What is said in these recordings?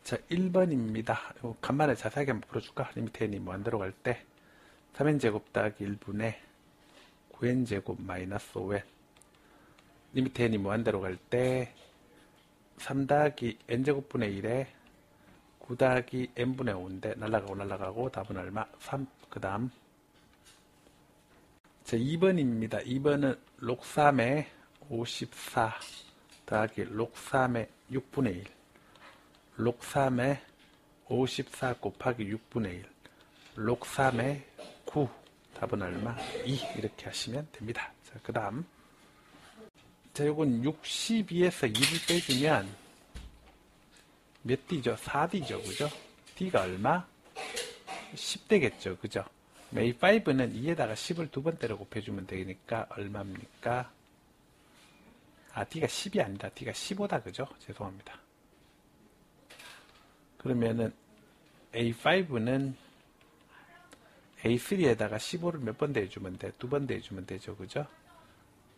자, 1번입니다. 간만에 자세하게 한번 풀어줄까? 리미트 n이 무한대로 갈 때 3n제곱 더하기 1분의 9n제곱 마이너스 5n, 리미트 n이 무한대로 갈 때 3 더하기 n제곱분의 1에 9 더하기 n분의 5인데 날라가고 답은 얼마? 3. 그 다음 자, 2번입니다. 2번은 log 3의 54 더하기 log 3의 6분의 1, log 3의 54 곱하기 6분의 1, log 3의 9, 답은 얼마? 2. 이렇게 하시면 됩니다. 자, 그 다음 자, 요건 62에서 2를 빼주면 몇 D죠? 4D죠. 그죠? D가 얼마? 10 되겠죠. 그죠? A5는 2에다가 10을 두 번 때려 곱해주면 되니까 얼마입니까? 아, D가 10이 아니다. D가 15다. 그죠? 죄송합니다. 그러면은 A5는 A3에다가 15를 몇 번 대주면 돼? 두 번 대주면 되죠. 그죠?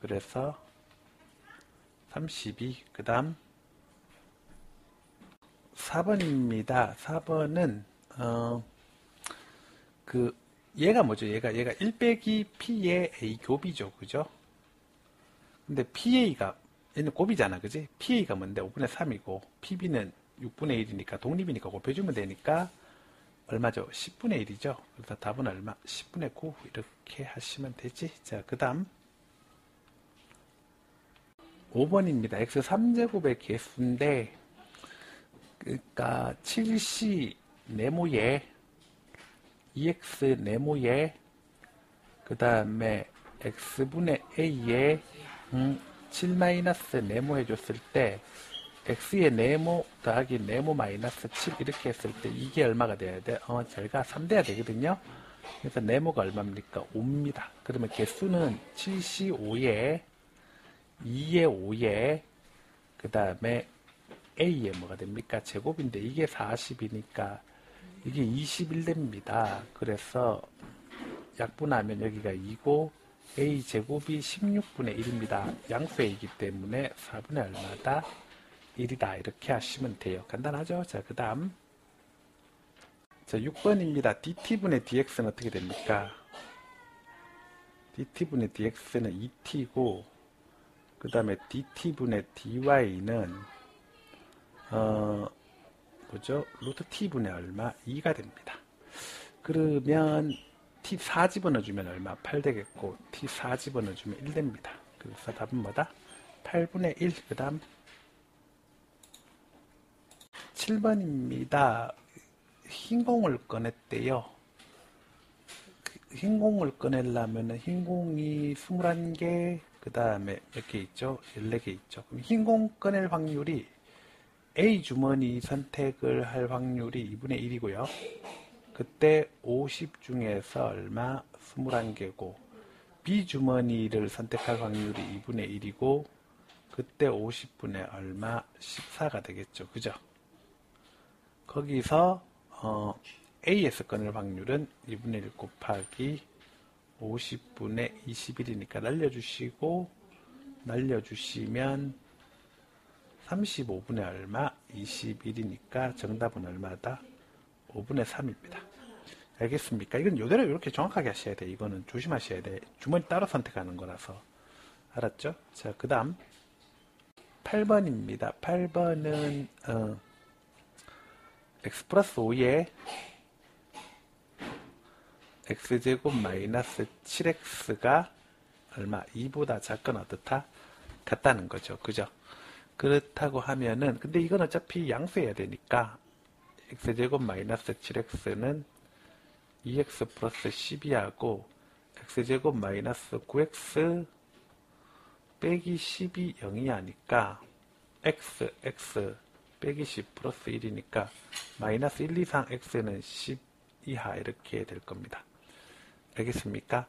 그래서 32. 그 다음 4번입니다. 4번은 얘가 뭐죠? 얘가 1 빼기 P의 A 곱이죠. 그죠? 근데 PA가 얘는 곱이잖아. 그지? PA가 뭔데? 5분의 3이고 PB는 6분의 1이니까 독립이니까 곱해주면 되니까 얼마죠? 10분의 1이죠. 그래서 답은 얼마? 10분의 9 이렇게 하시면 되지. 자, 그 다음 5번입니다. x 3제곱의 개수인데 그러니까 7c 네모에 2x 네모에 그 다음에 x분의 a에 7 네모 해줬을 때 x의 네모 더하기 네모 마이너스 7 이렇게 했을 때 이게 얼마가 돼야 돼? 저희가 3 돼야 되거든요. 그래서 네모가 얼마입니까? 5입니다. 그러면 개수는 7c5에 2의 5에 그 다음에 a에 뭐가 됩니까? 제곱인데 이게 40이니까 이게 21 됩니다. 그래서 약분하면 여기가 2고 a 제곱이 16분의 1입니다. 양수이기 때문에 4분의 얼마다? 1이다. 이렇게 하시면 돼요. 간단하죠? 자, 그 다음 자, 6번입니다. dt분의 dx는 어떻게 됩니까? dt분의 dx는 2t고 그 다음에 dt분의 dy는 뭐죠? 루트 t분의 얼마? 2가 됩니다. 그러면 t 4 집어넣어주면 얼마? 8 되겠고 t 4 집어넣어주면 1 됩니다. 그래서 답은 뭐다? 8분의 1. 그 다음 7번입니다. 흰 공을 꺼냈대요. 흰 공을 꺼내려면 흰 공이 21개, 그 다음에 몇 개 있죠? 14개 있죠. 그럼 흰 공 꺼낼 확률이 A 주머니 선택을 할 확률이 2분의 1이고요. 그때 50 중에서 얼마? 21개고 B 주머니를 선택할 확률이 2분의 1이고 그때 50분의 얼마? 14가 되겠죠. 그죠? 거기서 A에서 꺼낼 확률은 2분의 1 곱하기 50분의 21이니까 날려주시면 35분의 얼마? 21이니까 정답은 얼마다? 5분의 3입니다. 알겠습니까? 이건 요대로 이렇게 정확하게 하셔야 돼. 이거는 조심하셔야 돼. 주머니 따로 선택하는 거라서. 알았죠? 자, 그 다음 8번입니다. 8번은 x 플러스 5에 x제곱 마이너스 7x가 얼마? 2보다 작거나 어떻다? 같다는 거죠. 그죠? 그렇다고 하면은 근데 이건 어차피 양수해야 되니까 x제곱 마이너스 7x는 2x 플러스 12하고 x제곱 마이너스 9x 빼기 10이 0이 하니까 x 빼기 10 플러스 1이니까 마이너스 1 이상 x는 10 이하 이렇게 될 겁니다. 알겠습니까?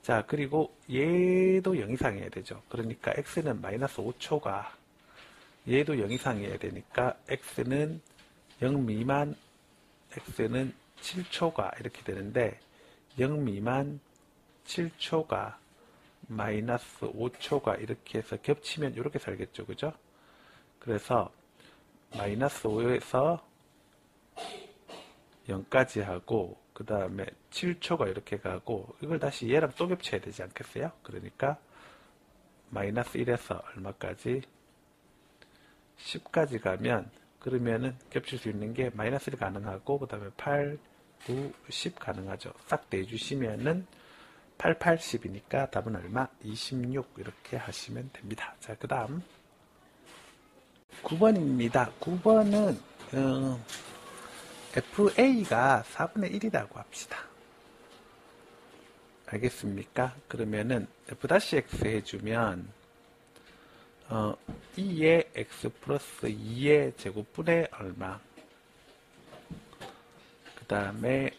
자, 그리고 얘도 0 이상이어야 되죠. 그러니까 x는 마이너스 5초가 얘도 0 이상이어야 되니까 x는 0 미만 x는 7초가 이렇게 되는데 0 미만 7초가 마이너스 5초가 이렇게 해서 겹치면 이렇게 살겠죠. 그죠? 그래서 마이너스 5에서 0까지 하고 그 다음에 7초가 이렇게 가고 이걸 다시 얘랑 또 겹쳐야 되지 않겠어요? 그러니까 마이너스 1에서 얼마까지? 10까지 가면 그러면은 겹칠 수 있는 게 마이너스 1 가능하고 그 다음에 8, 9, 10 가능하죠. 싹 내주시면은 8, 8, 10이니까 답은 얼마? 26 이렇게 하시면 됩니다. 자, 그 다음 9번입니다. 9번은 FA가 4분의 1이라고 합시다. 알겠습니까? 그러면은 F-X 해주면 2의 X 플러스 2의 제곱분의 얼마? 그 다음에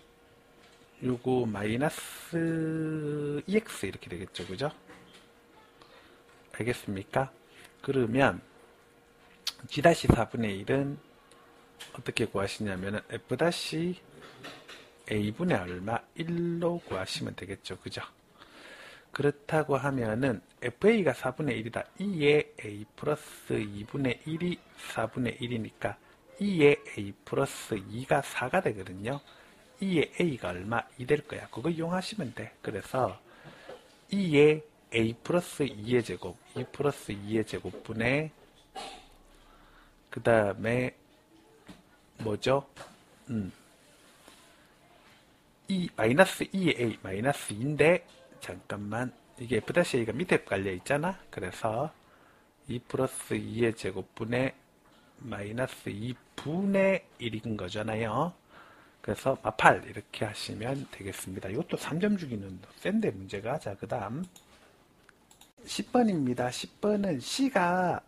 요거 마이너스 2X 이렇게 되겠죠. 그죠? 알겠습니까? 그러면 G-4분의 1은 어떻게 구하시냐면은 F-A분의 얼마? 1로 구하시면 되겠죠. 그죠? 그렇다고 하면은 FA가 4분의 1이다. 2의 A 플러스 2분의 1이 4분의 1이니까 2의 A 플러스 2가 4가 되거든요. 2의 A가 얼마? 2 될 거야. 그거 이용하시면 돼. 그래서 2의 A 플러스 2의 제곱, 2 플러스 2의 제곱분의 그 다음에 뭐죠? 마이너스 2의 A, 마이너스 2인데 잠깐만 이게 F-A가 밑에 깔려 있잖아. 그래서 2 플러스 2의 제곱분의 마이너스 2분의 1인 거잖아요. 그래서 8 이렇게 하시면 되겠습니다. 이것도 3점 주기는 센데 문제가. 자, 그 다음 10번입니다. 10번은 C가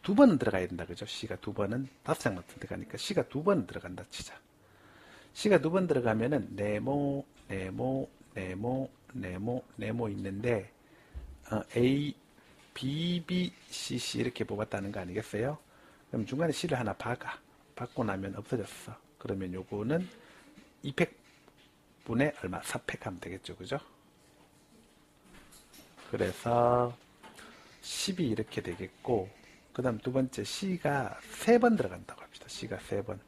2번은 들어가야 된다. 그죠? C가 2번은 5장 같은 데 가니까 C가 2번은 들어간다 치자. C가 2번 들어가면은 네모 있는데 A, B, B, C, C 이렇게 뽑았다는 거 아니겠어요? 그럼 중간에 C를 하나 박고 나면 없어졌어. 그러면 요거는 2팩분의 얼마? 4팩 하면 되겠죠. 그죠? 그래서 10이 이렇게 되겠고 그 다음 두 번째 C가 3번 들어간다고 합시다. C가 3번.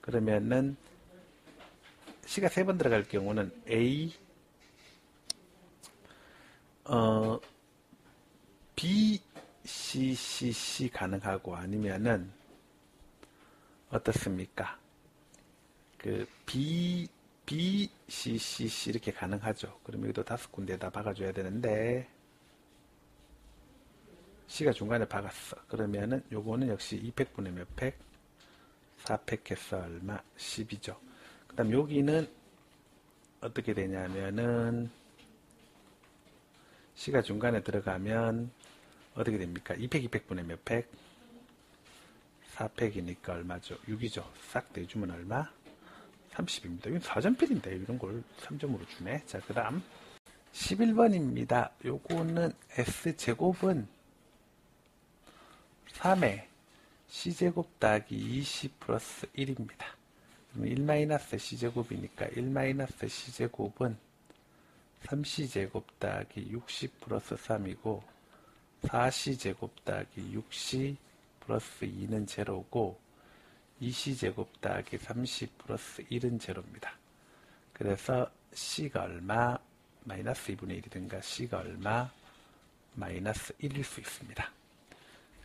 그러면은 C가 3번 들어갈 경우는 A, B, C, C, C 가능하고 아니면은 어떻습니까? 그 B, B, C, C, C 이렇게 가능하죠. 그럼 여기도 5군데에다 박아줘야 되는데 C가 중간에 박았어. 그러면은 요거는 역시 2팩분의 몇 팩? 4팩 해서 얼마? 10이죠. 그 다음 여기는 어떻게 되냐면은 C가 중간에 들어가면 어떻게 됩니까? 2팩, 2팩분의 몇 팩? 4팩이니까 얼마죠? 6이죠. 싹 내주면 얼마? 30입니다. 이건 4점필인데 이런 걸 3점으로 주네. 자, 그 다음 11번입니다. 요거는 S제곱은 3의 C제곱 더하기 20 플러스 1입니다. 1-C제곱이니까 1-C제곱은 3C제곱 더하기 60 플러스 3이고 4C제곱 더하기 6C 플러스 2는 제로고 2C제곱 더하기 30 플러스 1은 제로입니다. 그래서 C가 얼마? 마이너스 2분의 1이든가 C가 얼마? 마이너스 1일 수 있습니다.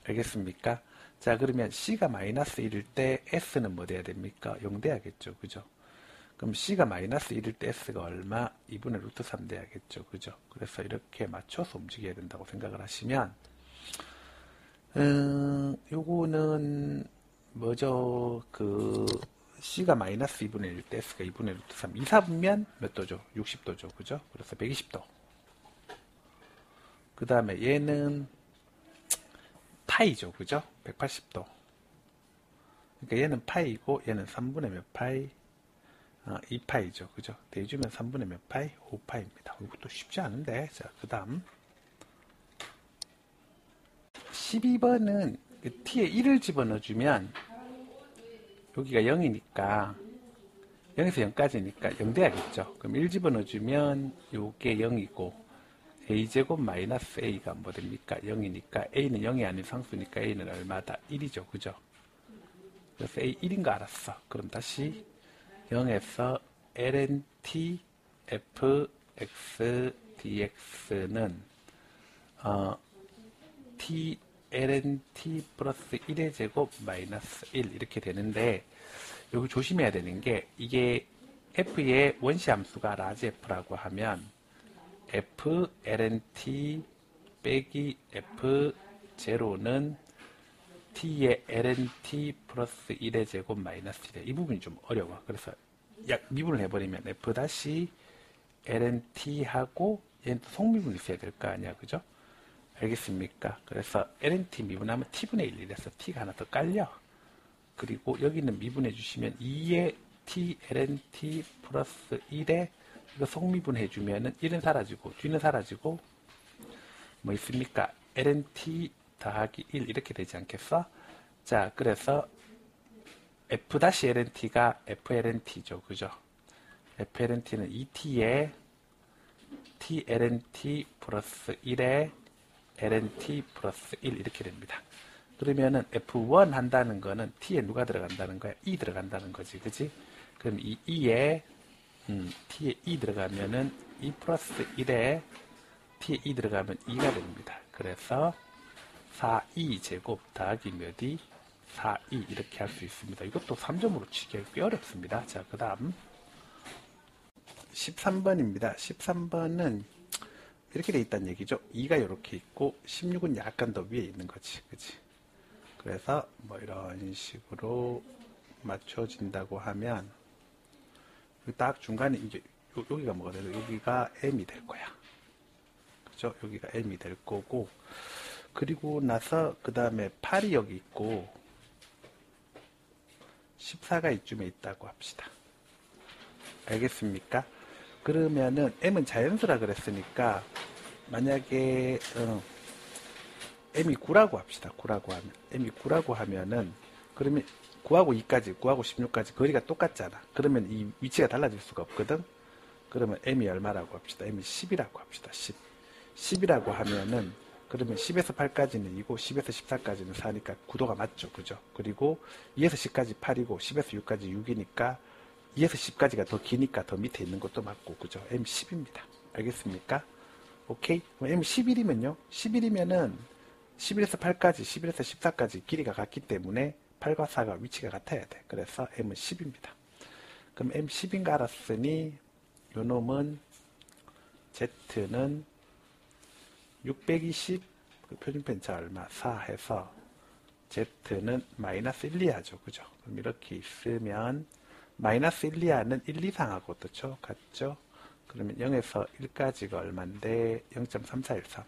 알겠습니까? 자, 그러면 C가 마이너스 1일 때 S는 뭐 돼야 됩니까? 0 돼야겠죠. 그죠? 그럼 C가 마이너스 1일 때 S가 얼마? 2분의 루트 3 돼야겠죠. 그죠? 그래서 이렇게 맞춰서 움직여야 된다고 생각을 하시면 요거는 뭐죠? 그 C가 마이너스 2분의 1일 때 S가 2분의 루트 3 2, 4분면 몇 도죠? 60도죠. 그죠? 그래서 120도. 그 다음에 얘는 파이죠. 그죠? 180도. 그러니까 얘는 파이고 얘는 3분의 몇 파이? 2파이죠. 그죠? 대주면 3분의 몇 파이? 5파입니다. 이것도 쉽지 않은데. 자, 그 다음 12번은 t에 1을 집어넣어주면 여기가 0이니까 0에서 0까지니까 0 돼야겠죠. 그럼 1 집어넣어주면 요게 0이고 a제곱 마이너스 a가 뭐 됩니까? 0이니까 a는 0이 아닌 상수니까 a는 얼마다? 1이죠. 그죠? 그래서 a 1인 거 알았어. 그럼 다시 0에서 ln(t) fx dx는 t ln(t) 플러스 1의 제곱 마이너스 1 이렇게 되는데, 여기 조심해야 되는 게, 이게 f의 원시 함수가 라지 f라고 하면 f ln(t) 빼기 f0는 t의 ln(t) 플러스 1의 제곱 마이너스 1. 이 부분이 좀 어려워. 그래서 미분을 해버리면 f 다시 ln(t) 하고 얘는 또 속미분이 있어야 될 거 아니야, 그죠? 알겠습니까? 그래서 ln(t) 미분하면 t분의 1 이래서 t가 하나 더 깔려. 그리고 여기는 미분해 주시면 2의 t ln(t) 플러스 1에 이거 속미분 해주면은 1은 사라지고 뒤는 사라지고 뭐 있습니까? ln(t) 더하기 1 이렇게 되지 않겠어? 자, 그래서 f-lnt가 flnt죠, 그죠? flnt는 2t에 t lnt 플러스 1에 lnt 플러스 1 이렇게 됩니다. 그러면은 f1 한다는 거는 t에 누가 들어간다는 거야? 2 들어간다는 거지, 그지? 그럼 이 2에 t에 2 들어가면은 2 플러스 1에 t에 2 들어가면 2가 됩니다. 그래서 4e 제곱 더하기 몇이 4e 이렇게 할 수 있습니다. 이것도 3점으로 치기 꽤 어렵습니다. 자, 그 다음 13번입니다. 13번은 이렇게 돼 있다는 얘기죠. 2가 이렇게 있고 16은 약간 더 위에 있는 거지, 그치? 그래서 뭐 이런 식으로 맞춰진다고 하면 딱 중간에 이제 여기가 뭐가 돼요? 여기가 m이 될 거야. 그죠? 여기가 m이 될 거고, 그리고 나서 그 다음에 8이 여기 있고 14가 이쯤에 있다고 합시다. 알겠습니까? 그러면은 m은 자연수라 그랬으니까 만약에 m이 9라고 합시다. 9라고 하면 m이 9라고 하면은 그러면 9하고 2까지 9하고 16까지 거리가 똑같잖아. 그러면 이 위치가 달라질 수가 없거든. 그러면 m이 얼마라고 합시다. m이 10이라고 합시다. 10. 10이라고 하면은 그러면 10에서 8까지는 2고 10에서 14까지는 4니까 구도가 맞죠. 그죠? 그리고 2에서 10까지 8이고 10에서 6까지 6이니까 2에서 10까지가 더 기니까 더 밑에 있는 것도 맞고, 그죠? m 10입니다. 알겠습니까? 오케이? m 11이면요. 11이면은 11에서 8까지, 11에서 14까지 길이가 같기 때문에 8과 4가 위치가 같아야 돼. 그래서 m은 10입니다. 그럼 m 10인 거 알았으니 요 놈은 z는 620 표준편차 얼마? 4 해서 z는 마이너스 1, 2 하죠. 그죠? 그럼 이렇게 있으면 마이너스 1, 2하는 1, 2, 3하고 그렇죠? 같죠? 그러면 0에서 1까지가 얼만데 0.3413.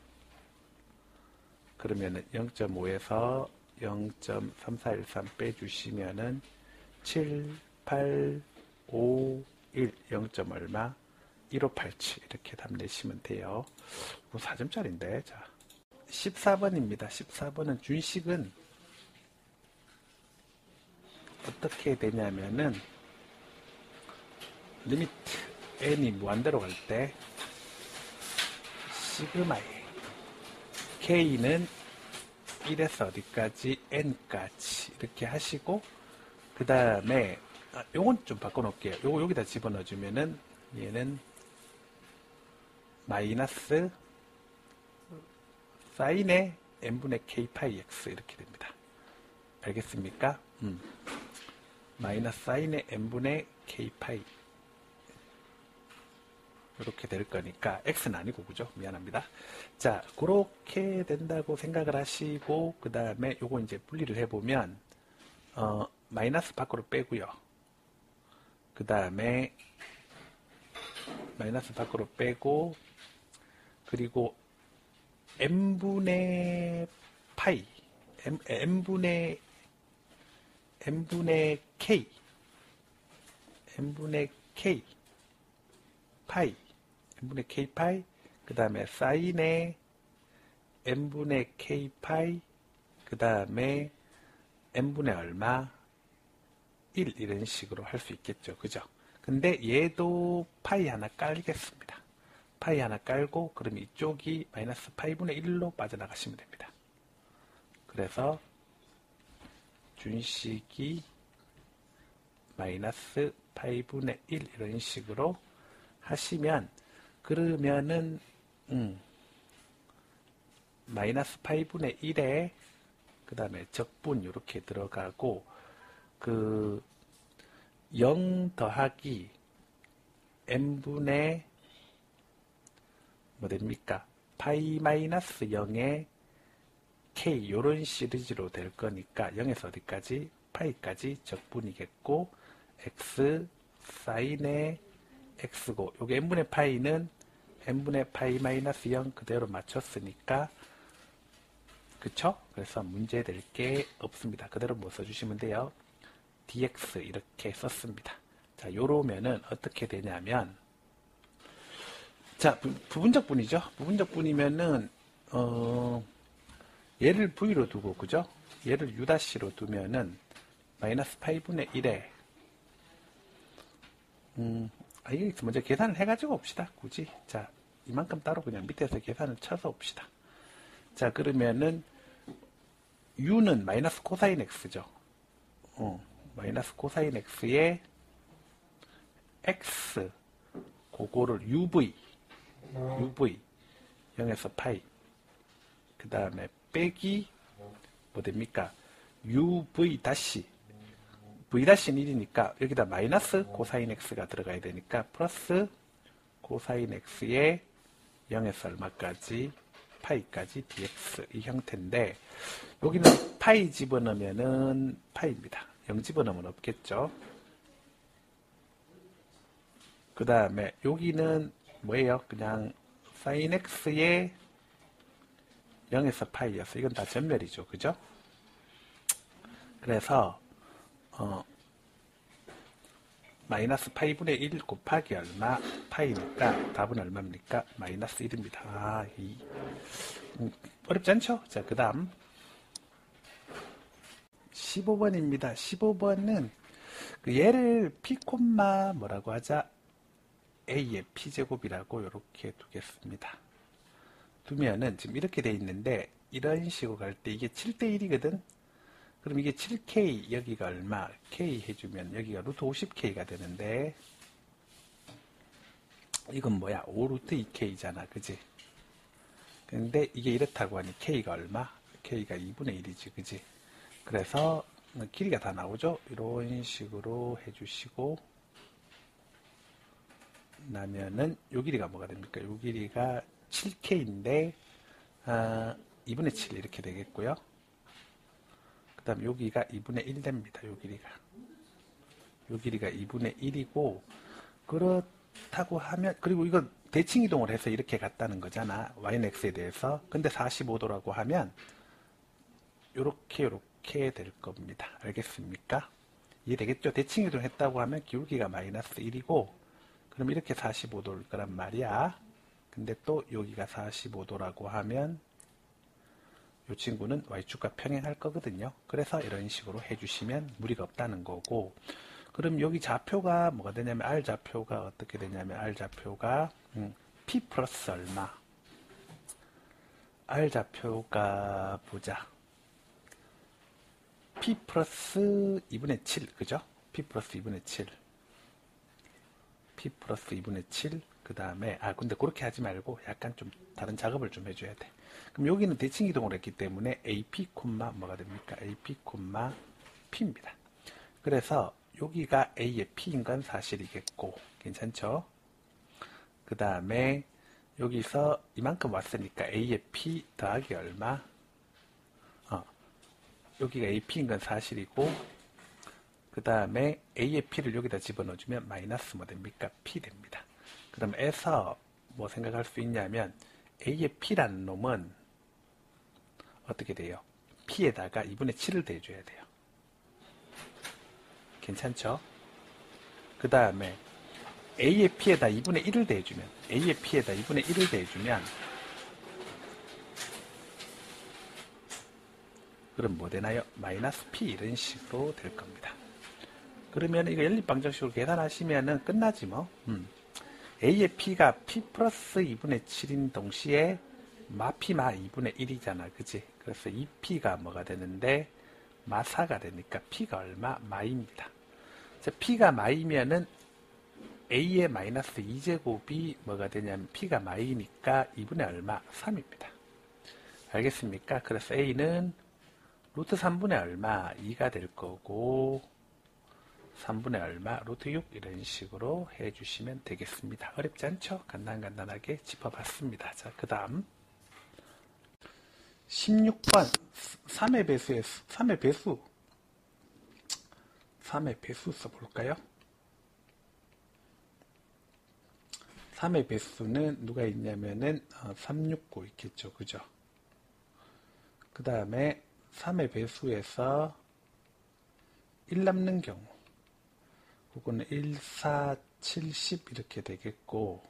그러면은 0.5에서 0.3413 빼주시면은 7, 8, 5, 1, 0. 얼마? 1587 이렇게 답 내시면 돼요. 이거 4점짜리인데. 자, 14번입니다. 14번은 준식은 어떻게 되냐면은 리미트 n이 무한대로 갈 때 시그마에 k는 1에서 어디까지 n까지 이렇게 하시고 그 다음에 요건 좀 바꿔놓을게요. 요거 여기다 집어넣어주면은 얘는 마이너스 사인의 n분의 k 파이 x 이렇게 됩니다. 알겠습니까? 마이너스 사인의 n분의 k 파이 이렇게 될 거니까 x는 아니고, 그죠? 미안합니다. 자, 그렇게 된다고 생각을 하시고 그 다음에 요거 이제 분리를 해보면 마이너스 밖으로 빼고요. 그 다음에 마이너스 밖으로 빼고 그리고 n분의 파이 n분의 k n분의 k 파이 n분의 k 파이 그 다음에 사인의 n분의 k 파이 그 다음에 n분의 얼마 1 이런 식으로 할 수 있겠죠. 그죠? 근데 얘도 파이 하나 깔겠습니다. 파이 하나 깔고 그럼 이쪽이 마이너스 파이분의 1로 빠져나가시면 됩니다. 그래서 준식이 마이너스 파이분의 1 이런 식으로 하시면 그러면은 마이너스 파이분의 1에 그 다음에 적분 이렇게 들어가고 그 0 더하기 n분의 뭐 됩니까? 파이 마이너스 0의 k 요런 시리즈로 될 거니까 0에서 어디까지? 파이까지 적분이겠고 x 사인의 x고 요게 n분의 파이는 n분의 파이 마이너스 0 그대로 맞췄으니까 그쵸? 그래서 문제 될 게 없습니다. 그대로 뭐 써주시면 돼요. dx 이렇게 썼습니다. 자, 요러면은 어떻게 되냐면 자, 부분적 분이죠. 부분적 분이면은 얘를 v로 두고 그죠? 얘를 u''로 두면은 마이너스 파이분의 1에 이게 먼저 계산을 해가지고 봅시다. 굳이 자 이만큼 따로 그냥 밑에서 계산을 쳐서 봅시다. 자 그러면은 u는 마이너스 코사인 x죠. 마이너스 코사인 x에 x 그거를 uv 0에서 파이 그 다음에 빼기 뭐 됩니까? uv 다시 v-는 1이니까 여기다 마이너스 코사인 x가 들어가야 되니까 플러스 코사인 x에 0에서 얼마까지 파이까지 dx 이 형태인데 여기는 파이 집어넣으면은 파이입니다. 0 집어넣으면 없겠죠. 그 다음에 여기는 뭐예요? 그냥 사인 x에 0에서 파이여서 이건 다 전멸이죠. 그죠? 그래서 마이너스 파이분의 1 곱하기 얼마? 파이니까 답은 얼마입니까? 마이너스 1입니다. 어렵지 않죠? 자, 그 다음 15번입니다. 15번은 얘를 p, 뭐라고 하자? a의 p제곱이라고 이렇게 두겠습니다. 두면은 지금 이렇게 돼 있는데 이런 식으로 갈 때 이게 7대1이거든? 그럼 이게 7k 여기가 얼마? k 해주면 여기가 루트 50k가 되는데 이건 뭐야? 5 루트 2k잖아. 그지? 근데 이게 이렇다고 하니 k가 얼마? k가 2분의 1이지. 그지? 그래서 길이가 다 나오죠? 이런 식으로 해주시고 나면은 요 길이가 뭐가 됩니까? 요 길이가 7k인데 2분의 7 이렇게 되겠고요. 그 다음 여기가 2분의 1 됩니다. 요 길이가 2분의 1이고 그렇다고 하면 그리고 이거 대칭 이동을 해서 이렇게 갔다는 거잖아. y는 x에 대해서. 근데 45도라고 하면 요렇게 될 겁니다. 알겠습니까? 이해되겠죠? 대칭 이동을 했다고 하면 기울기가 마이너스 1이고 그럼 이렇게 45도일 거란 말이야. 근데 또 여기가 45도라고 하면 이 친구는 y축과 평행할 거거든요. 그래서 이런 식으로 해주시면 무리가 없다는 거고 그럼 여기 좌표가 뭐가 되냐면 r좌표가 어떻게 되냐면 r좌표가 p 플러스 얼마 r좌표가 보자 p 플러스 2분의 7 그죠? p 플러스 2분의 7 p 플러스 2분의 7 그 다음에 근데 그렇게 하지 말고 약간 좀 다른 작업을 좀 해줘야 돼. 그럼 여기는 대칭 이동을 했기 때문에 AP, 뭐가 됩니까? AP, P입니다. 그래서 여기가 A의 P인 건 사실이겠고 괜찮죠? 그 다음에 여기서 이만큼 왔으니까 A의 P 더하기 얼마? 여기가 AP인 건 사실이고 그 다음에 A의 P를 여기다 집어넣어주면 마이너스 뭐 됩니까? P 됩니다. 그럼 에서 뭐 생각할 수 있냐면 A의 P라는 놈은 어떻게 돼요? P에다가 2분의 7을 대줘야 돼요. 괜찮죠? 그 다음에 A의 P에다 2분의 1을 대주면 A의 P에다 2분의 1을 대주면 그럼 뭐 되나요? 마이너스 P 이런 식으로 될 겁니다. 그러면 이거 연립방정식으로 계산하시면은 끝나지 뭐. A의 P가 P 플러스 2분의 7인 동시에 마P마 2분의 1이잖아. 그치? 그래서 이 P가 뭐가 되는데 마사가 되니까 P가 얼마? 마입니다. 자, P가 마이면은 A의 마이너스 2제곱이 뭐가 되냐면 P가 마이니까 2분의 얼마? 3입니다. 알겠습니까? 그래서 A는 루트 3분의 얼마? 2가 될 거고 3분의 얼마? 루트 6 이런 식으로 해주시면 되겠습니다. 어렵지 않죠? 간단하게 짚어봤습니다. 자, 그 다음 16번 3의 배수에서 3의 배수 써볼까요? 3의 배수는 누가 있냐면은 369 있겠죠. 그죠? 그 다음에 3의 배수에서 1 남는 경우 그거는 1, 4, 70 이렇게 되겠고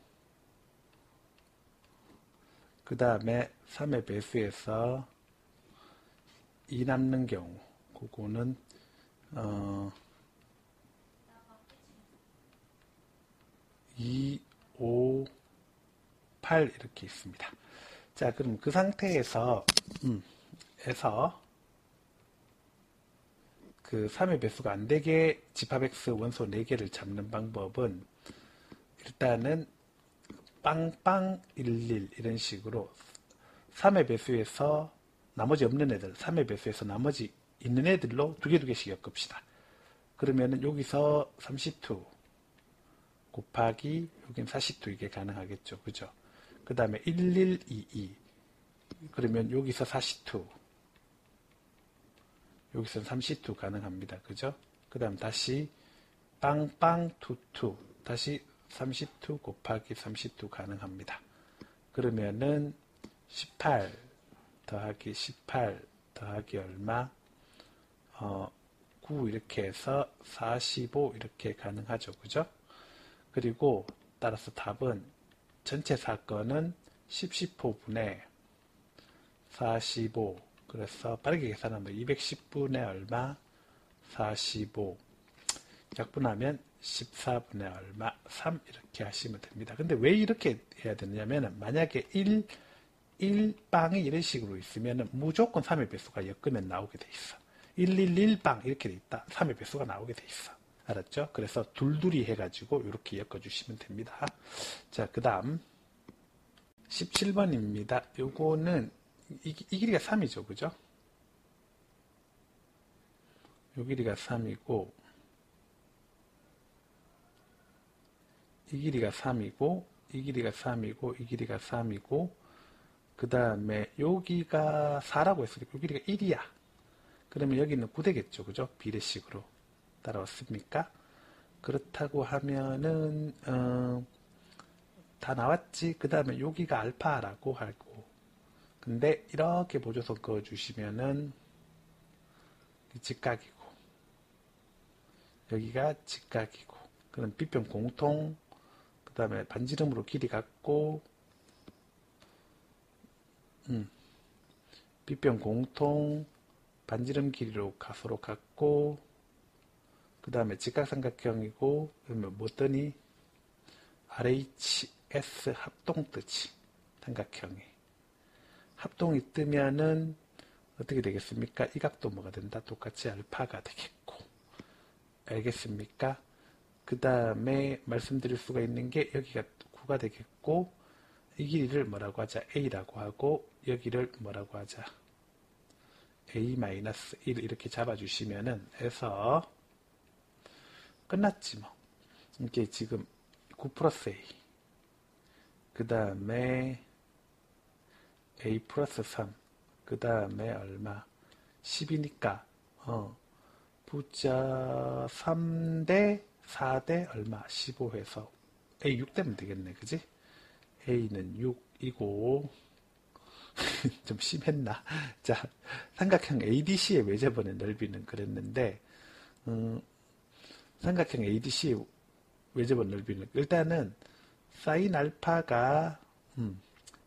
그 다음에 3의 배수에서 2 남는 경우 그거는 2, 5, 8 이렇게 있습니다. 자, 그럼 그 상태에서 그 3의 배수가 안 되게 집합X 원소 4개를 잡는 방법은 일단은 빵빵 11 이런 식으로 3의 배수에서 나머지 없는 애들 3의 배수에서 나머지 있는 애들로 두 개씩 엮읍시다. 그러면은 여기서 32 곱하기 여긴 42 이게 가능하겠죠. 그죠? 그 다음에 1122 그러면 여기서 42 여기서 32 가능합니다. 그죠? 그 다음 다시 빵빵22 다시 32 곱하기 32 가능합니다. 그러면은 18 더하기 18 더하기 얼마 9 이렇게 해서 45 이렇게 가능하죠. 그죠? 그리고 따라서 답은 전체 사건은 10분의 45 그래서 빠르게 계산하면 210분의 얼마 45 약분하면 14분의 얼마 3 이렇게 하시면 됩니다. 근데 왜 이렇게 해야 되냐면 만약에 1빵이 이런 식으로 있으면 무조건 3의 배수가 엮으면 나오게 돼 있어. 111빵 이렇게 돼 있다. 3의 배수가 나오게 돼 있어. 알았죠? 그래서 둘둘이 해가지고 이렇게 엮어주시면 됩니다. 자, 그 다음 17번입니다. 요거는 이 길이가 3이죠. 그죠? 요 길이가 3이고 이 길이가 3이고 이 길이가 3이고 이 길이가 3이고 그 다음에 여기가 4라고 했으니까 요 길이가 1이야. 그러면 여기는 9 되겠죠. 그죠? 비례식으로 따라왔습니까? 그렇다고 하면은 다 나왔지. 그 다음에 여기가 알파라고 하고 근데 이렇게 보조선 그어주시면은 직각이고 여기가 직각이고 그럼 B평 공통 그 다음에 반지름으로 길이 같고 B평 공통 반지름 길이로 가소로 같고 그 다음에 직각삼각형이고 그러면 뭐 뜨니 RHS 합동 뜨지 삼각형이 합동이 뜨면은 어떻게 되겠습니까? 이 각도 뭐가 된다? 똑같이 알파가 되겠고 알겠습니까? 그 다음에 말씀드릴 수가 있는 게 여기가 9가 되겠고 이 길이를 뭐라고 하자? A라고 하고 여기를 뭐라고 하자? A-1 이렇게 잡아주시면은 해서 끝났지 뭐. 이게 지금 9 플러스 A 그 다음에 A 플러스 3 그 다음에 얼마 10이니까 부자 3대 4대 얼마 15해서 A 6 되면 되겠네. 그지? A는 6이고 좀 심했나? 자, 삼각형 ADC의 외접원의 넓이는 그랬는데 삼각형 ADC의 외접원 넓이는 일단은 사인 알파가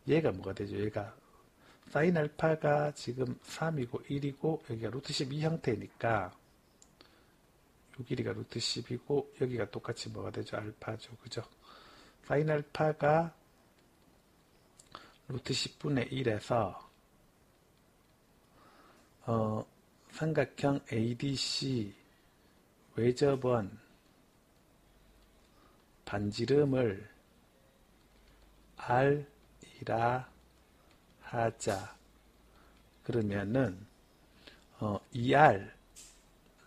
얘가 뭐가 되죠? 얘가 사인 알파가 지금 3이고 1이고 여기가 루트 12 형태니까 요 길이가 루트 10이고 여기가 똑같이 뭐가 되죠? 알파죠. 그죠? 사인 알파가 루트 10분의 1에서 삼각형 ADC 외접원 반지름을 R이라 하자. 그러면은 2R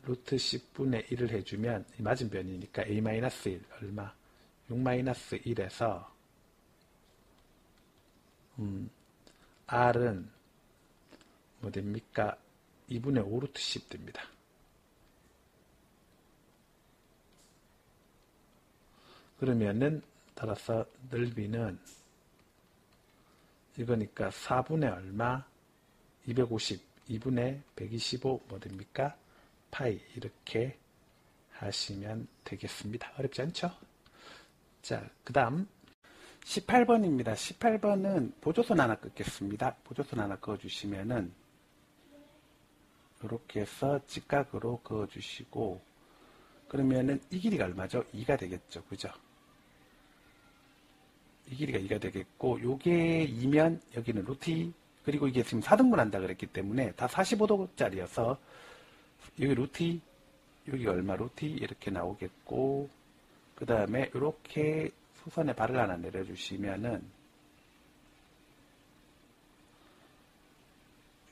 루트 10분의 1을 해주면 맞은변이니까 A-1 얼마? 6-1에서 R은 뭐 됩니까? 2분의 5 루트 10 됩니다. 그러면은 따라서 넓이는 이거니까 4분의 얼마? 250, 2분의 125 뭐 됩니까? 파이 이렇게 하시면 되겠습니다. 어렵지 않죠? 자, 그 다음 18번입니다. 18번은 보조선 하나 긋겠습니다. 보조선 하나 그어주시면은 이렇게 해서 직각으로 그어주시고 그러면은 이 길이가 얼마죠? 2가 되겠죠. 그죠? 이 길이가 2가 되겠고 요게 2면 여기는 루트 2 그리고 이게 지금 4등분 한다 그랬기 때문에 다 45도짜리여서 여기 루트 2 여기가 얼마 루트 2 이렇게 나오겠고 그 다음에 이렇게 수선에 발을 하나 내려주시면은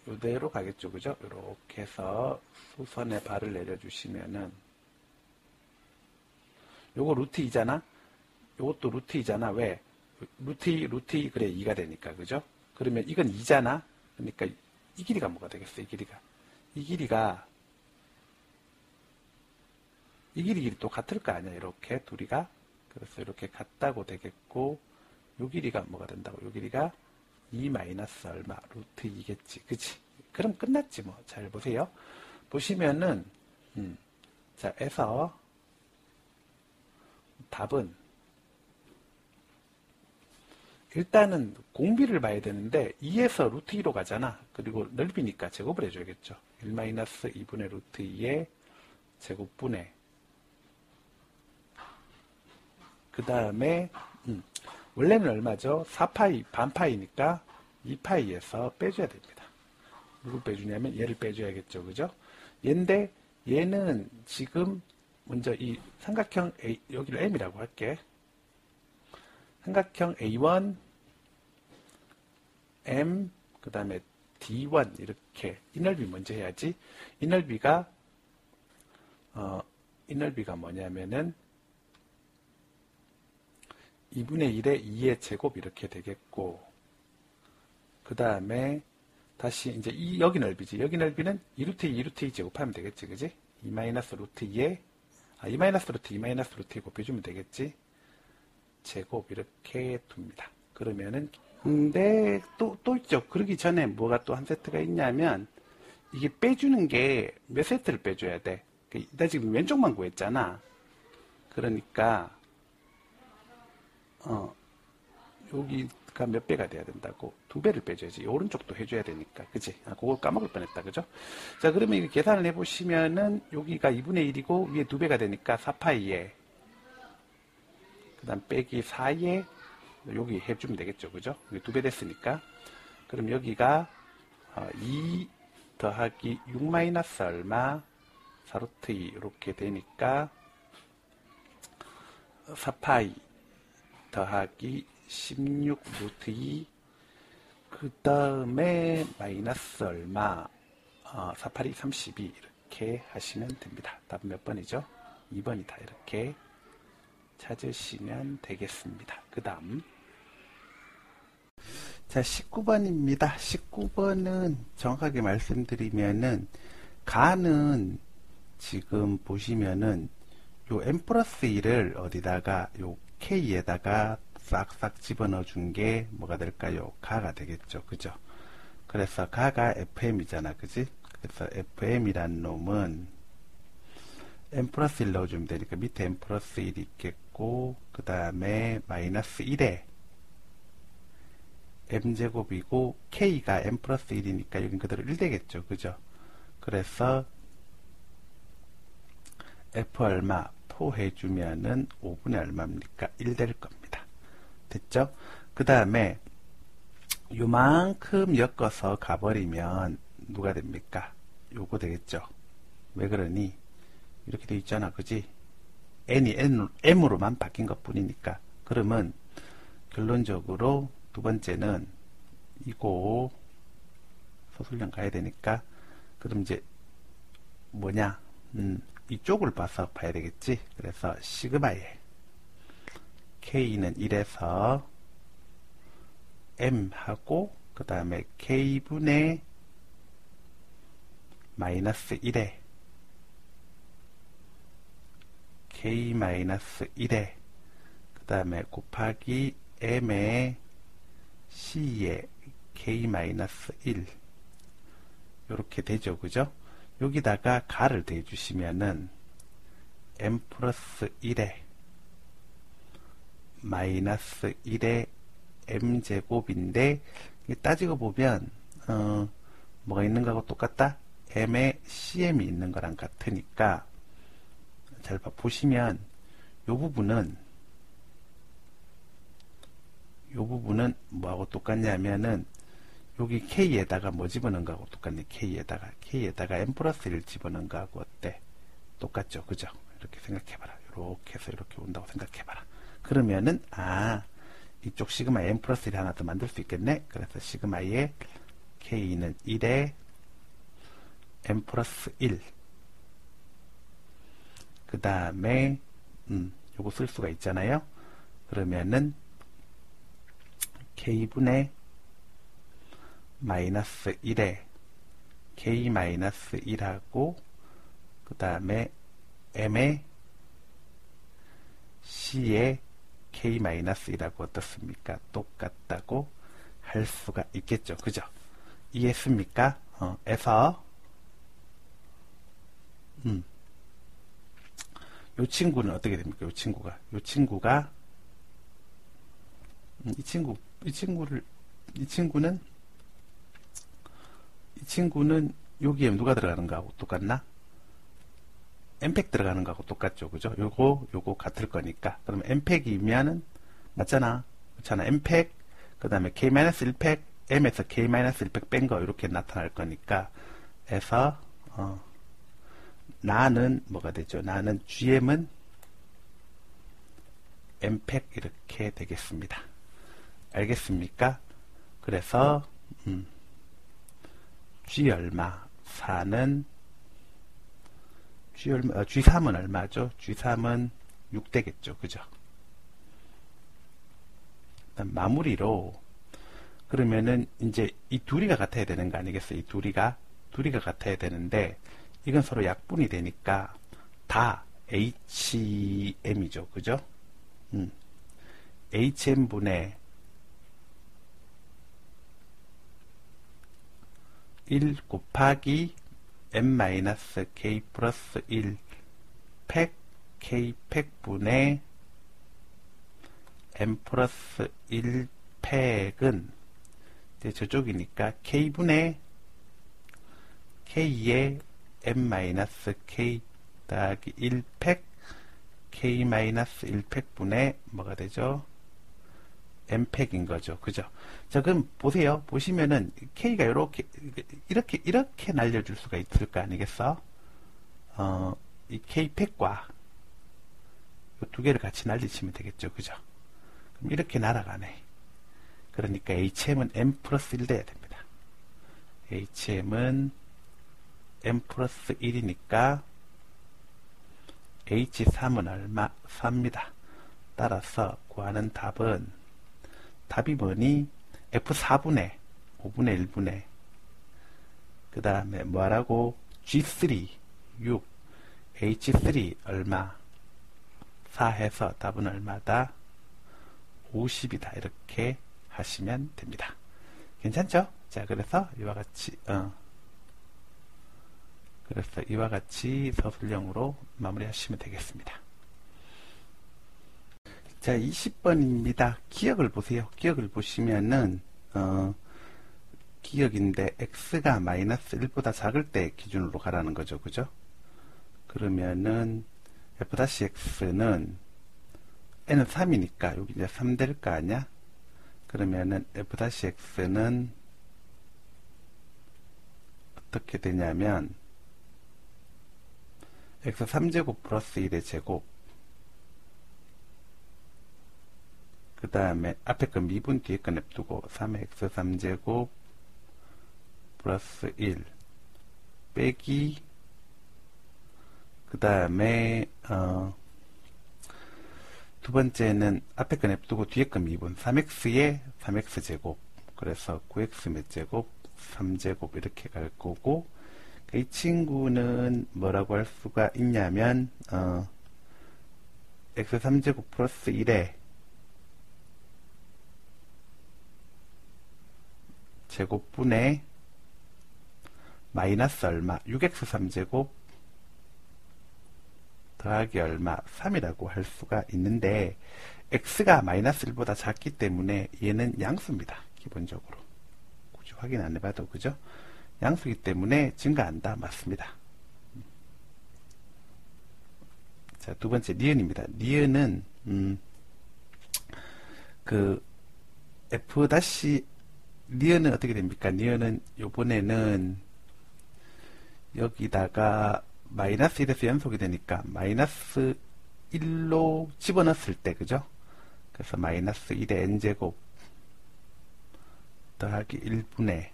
이대로 가겠죠. 그죠? 이렇게 해서 수선에 발을 내려주시면은 요거 루트 2잖아? 요것도 루트 2잖아. 왜? 루트 2, 그래 2가 되니까. 그죠? 그러면 이건 2잖아? 그러니까 이 길이가 뭐가 되겠어? 이 길이가 이 길이 또 같을 거 아니야. 이렇게 둘이가. 그래서 이렇게 같다고 되겠고 요 길이가 뭐가 된다고? 요 길이가 2 마이너스 얼마? 루트 2겠지. 그치? 그럼 끝났지 뭐. 잘 보세요. 보시면은 자, 에서 답은 일단은 공비를 봐야 되는데 2에서 루트 2로 가잖아. 그리고 넓이니까 제곱을 해줘야겠죠. 1-2분의 루트 2의 제곱분의 그 다음에 원래는 얼마죠? 4파이 반파이니까 2파이에서 빼줘야 됩니다. 누구 빼주냐면 얘를 빼줘야겠죠. 그죠? 얘인데 얘는 지금 먼저 이 삼각형 A, 여기를 M이라고 할게. 삼각형 A1, M, 그 다음에 D1 이렇게 이 넓이 먼저 해야지. 이 넓이가 뭐냐면은 2분의 1에 2의 제곱 이렇게 되겠고 그 다음에 다시 이제 여기 넓이지. 여기 넓이는 2루트 2, 2루트 2 제곱하면 되겠지. 그지? 2 마이너스 루트 2에 2 마이너스 루트 2 마이너스 루트 2 곱해주면 되겠지. 제곱 이렇게 둡니다. 그러면은 근데 또 있죠. 그러기 전에 뭐가 또 한 세트가 있냐면 이게 빼주는 게 몇 세트를 빼줘야 돼. 나 지금 왼쪽만 구했잖아. 그러니까 여기가 몇 배가 돼야 된다고? 2배를 빼줘야지. 오른쪽도 해줘야 되니까. 그치? 그걸 까먹을 뻔했다. 그죠? 자, 그러면 이거 계산을 해보시면은 여기가 2분의 1이고 위에 2배가 되니까 4파이에 그 다음 빼기 4에 여기 해주면 되겠죠. 그죠? 여기 2배 됐으니까. 그럼 여기가 2 더하기 6 마이너스 얼마? 4루트 2 이렇게 되니까 4파이 더하기 16 루트 2 그 다음에 마이너스 얼마 482 32 이렇게 하시면 됩니다. 답은 몇 번이죠? 2번이다. 이렇게 찾으시면 되겠습니다. 그 다음 자 19번입니다. 19번은 정확하게 말씀드리면은 가는 지금 보시면은 요 n 플러스 1을 어디다가 요 k에다가 싹싹 집어넣어 준 게 뭐가 될까요? 가가 되겠죠. 그죠? 그래서 가가 fm이잖아. 그지? 그래서 fm이란 놈은 n 플러스 1 넣어주면 되니까 밑에 n 플러스 1이 있겠고 그 다음에 마이너스 1에 m제곱이고 k가 n 플러스 1이니까 여긴 그대로 1 되겠죠. 그죠? 그래서 f 얼마 포 해주면은 5분의 얼마입니까? 1 될 겁니다. 됐죠? 그 다음에 요만큼 엮어서 가버리면 누가 됩니까? 요거 되겠죠? 왜 그러니? 이렇게 돼 있잖아. 그지? n이 m으로만 바뀐 것 뿐이니까. 그러면 결론적으로 두 번째는 이거 서술형 가야 되니까, 그럼 이제 뭐냐, 이쪽을 봐서 봐야 되겠지. 그래서 시그마에 K는 1에서 M 하고 그 다음에 K분의 마이너스 1에 K 마이너스 1에 그 다음에 곱하기 M의 C에 K 마이너스 1 요렇게 되죠. 그죠? 여기다가 가를 대주시면은 M 플러스 1에 마이너스 1에 m제곱인데, 따지고 보면 뭐가 있는 거하고 똑같다? m에 cm이 있는 거랑 같으니까, 잘 보시면 요 부분은 뭐하고 똑같냐면은 여기 k에다가 뭐 집어넣은 거하고 똑같네. k에다가 m 플러스 1 집어넣은 거하고 어때? 똑같죠. 그죠? 이렇게 생각해봐라. 이렇게 해서 이렇게 온다고 생각해봐라. 그러면은 이쪽 시그마 m 플러스 1 하나 더 만들 수 있겠네. 그래서 시그마의 k는 1에 m 플러스 1 그 다음에 요거 쓸 수가 있잖아요. 그러면은 k분의 마이너스 1에 k 마이너스 1하고 그 다음에 m의 c에 k-1하고 어떻습니까? 똑같다고 할 수가 있겠죠. 그죠? 이해했습니까? 에서 요 친구는 어떻게 됩니까? 이 친구는 여기에 누가 들어가는 거하고 똑같나? m팩 들어가는 거하고 똑같죠. 그죠? 요거 같을 거니까. 그러면 m팩이면은, 맞잖아. 그렇잖아. m팩, 그 다음에 k-1팩, m에서 k-1팩 뺀 거, 이렇게 나타날 거니까, 에서, 나는 뭐가 되죠? 나는 gm은 m팩 이렇게 되겠습니다. 알겠습니까? 그래서, g 얼마, 4는 G3은 얼마죠? G3은 6 되겠죠. 그죠? 일단 마무리로, 그러면은 이제 이 둘이가 같아야 되는 거 아니겠어요? 이 둘이가 같아야 되는데, 이건 서로 약분이 되니까 다 HM이죠. 그죠? HM분의 1 곱하기 m-k 플러스 1 팩 k 팩분의 m 플러스 1 팩은 이제 저쪽이니까 k분의 k의 m-k 더하기 1 팩 k-1 팩분의 뭐가 되죠? m팩인 거죠. 그죠? 자, 그럼 보세요. 보시면은 k가 이렇게 날려줄 수가 있을 거 아니겠어? 이 k팩과 이 두 개를 같이 날리시면 되겠죠. 그죠? 그럼 이렇게 날아가네. 그러니까 HM은 m 플러스 1 돼야 됩니다. HM은 m 플러스 1이니까 H3은 얼마? 4입니다. 따라서 구하는 답이 뭐니? F4분의 5분의 1분의 그 다음에 뭐라고? G3 6 H3 얼마? 4 해서 답은 얼마다? 50이다. 이렇게 하시면 됩니다. 괜찮죠? 자, 그래서 이와 같이 서술형으로 마무리하시면 되겠습니다. 자, 20번입니다. 기억을 보세요. 기억을 보시면은 기억인데 x가 마이너스 1보다 작을 때 기준으로 가라는 거죠. 그죠? 그러면은 f-x는 n은 3이니까 여기 이제 3 될 거 아니야? 그러면은 f-x는 어떻게 되냐면 x 3제곱 플러스 1의 제곱 그 다음에 앞에 거 미분 뒤에 거 냅두고 3x 3제곱 플러스 1 빼기 그 다음에 두 번째는 앞에 거 냅두고 뒤에 거 미분 3x에 3x제곱 그래서 9x 몇 제곱 3제곱 이렇게 갈 거고 이 친구는 뭐라고 할 수가 있냐면 x 3제곱 플러스 1에 제곱분의 마이너스 얼마 6x 3제곱 더하기 얼마 3이라고 할 수가 있는데 x가 마이너스 1보다 작기 때문에 얘는 양수입니다. 기본적으로 굳이 확인 안 해봐도 그죠? 양수이기 때문에 증가한다. 맞습니다. 자, 두 번째 니은입니다. 니은은 그 f 다시 니은은 어떻게 됩니까? 니은은 요번에는 여기다가 마이너스 1에서 연속이 되니까 마이너스 1로 집어넣었을 때 그죠? 그래서 마이너스 1의 n제곱 더하기 1분의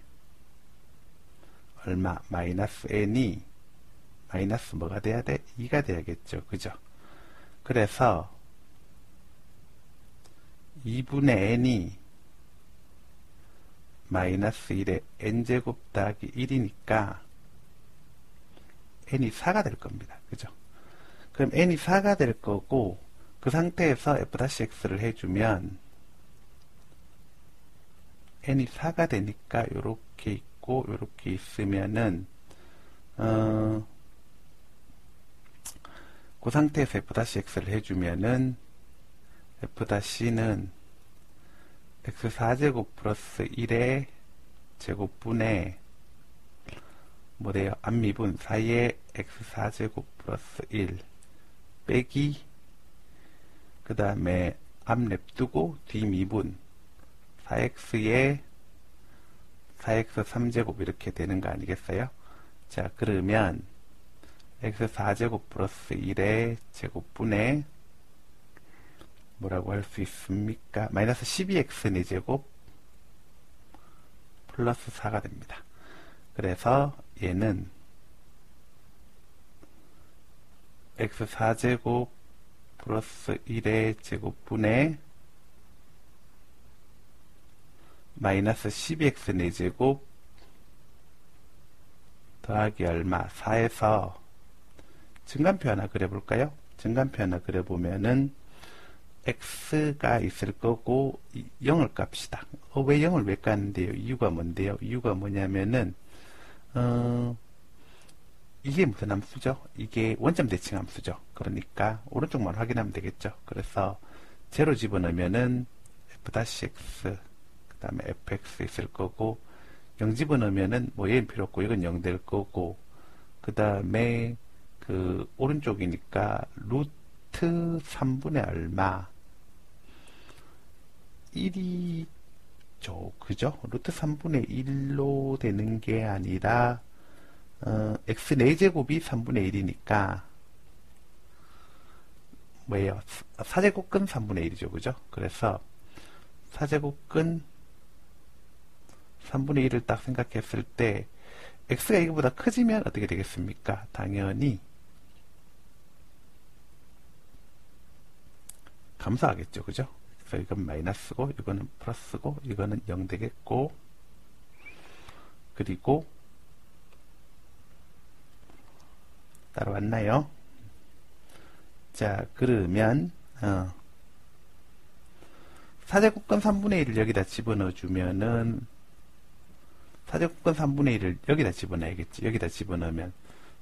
얼마 마이너스 n이 마이너스 뭐가 돼야 돼? 2가 돼야겠죠. 그죠? 그래서 2분의 n이 마이너스 1의 n제곱 더하기 1이니까 n이 4가 될 겁니다. 그죠? 그럼 n이 4가 될 거고 그 상태에서 f-x를 해주면 n이 4가 되니까 요렇게 있고 요렇게 있으면은 그 상태에서 f-x를 해주면은 f-는 x4제곱 플러스 1의 제곱분의 뭐래요? 앞미분 4의 x4제곱 플러스 1 빼기 그 다음에 앞 냅두고 뒷미분 4x의 4x 3제곱 이렇게 되는 거 아니겠어요? 자, 그러면 x4제곱 플러스 1의 제곱분의 뭐라고 할 수 있습니까? 마이너스 12x 4제곱 플러스 4가 됩니다. 그래서 얘는 x4제곱 플러스 1의 제곱분의 마이너스 12x 4제곱 더하기 얼마 4에서 증간표 하나 그려볼까요? 증간표 하나 그려보면은 x가 있을 거고 0을 깝시다. 왜 0을 왜 까는데요? 이유가 뭔데요? 이유가 뭐냐면은 이게 무슨 함수죠? 이게 원점 대칭 함수죠. 그러니까 오른쪽만 확인하면 되겠죠. 그래서 0 집어넣으면은 f-x 그 다음에 fx 있을 거고 0 집어넣으면은 뭐 얘는 필요 없고 이건 0 될 거고 그 다음에 그 오른쪽이니까 루트 3분의 얼마 1이죠. 그죠? 루트 3분의 1로 되는 게 아니라 x 4제곱이 3분의 1이니까 뭐예요? 4제곱근 3분의 1이죠. 그죠? 그래서 4제곱근 3분의 1을 딱 생각했을 때 x가 이거보다 커지면 어떻게 되겠습니까? 당연히 감소하겠죠. 그죠? 그래서 이건 마이너스고 이거는 플러스고 이거는 0 되겠고 그리고 따라왔나요? 자, 그러면 4제곱근 3분의 1을 여기다 집어넣어 주면은 4제곱근 3분의 1을 여기다 집어넣어야겠지. 여기다 집어넣으면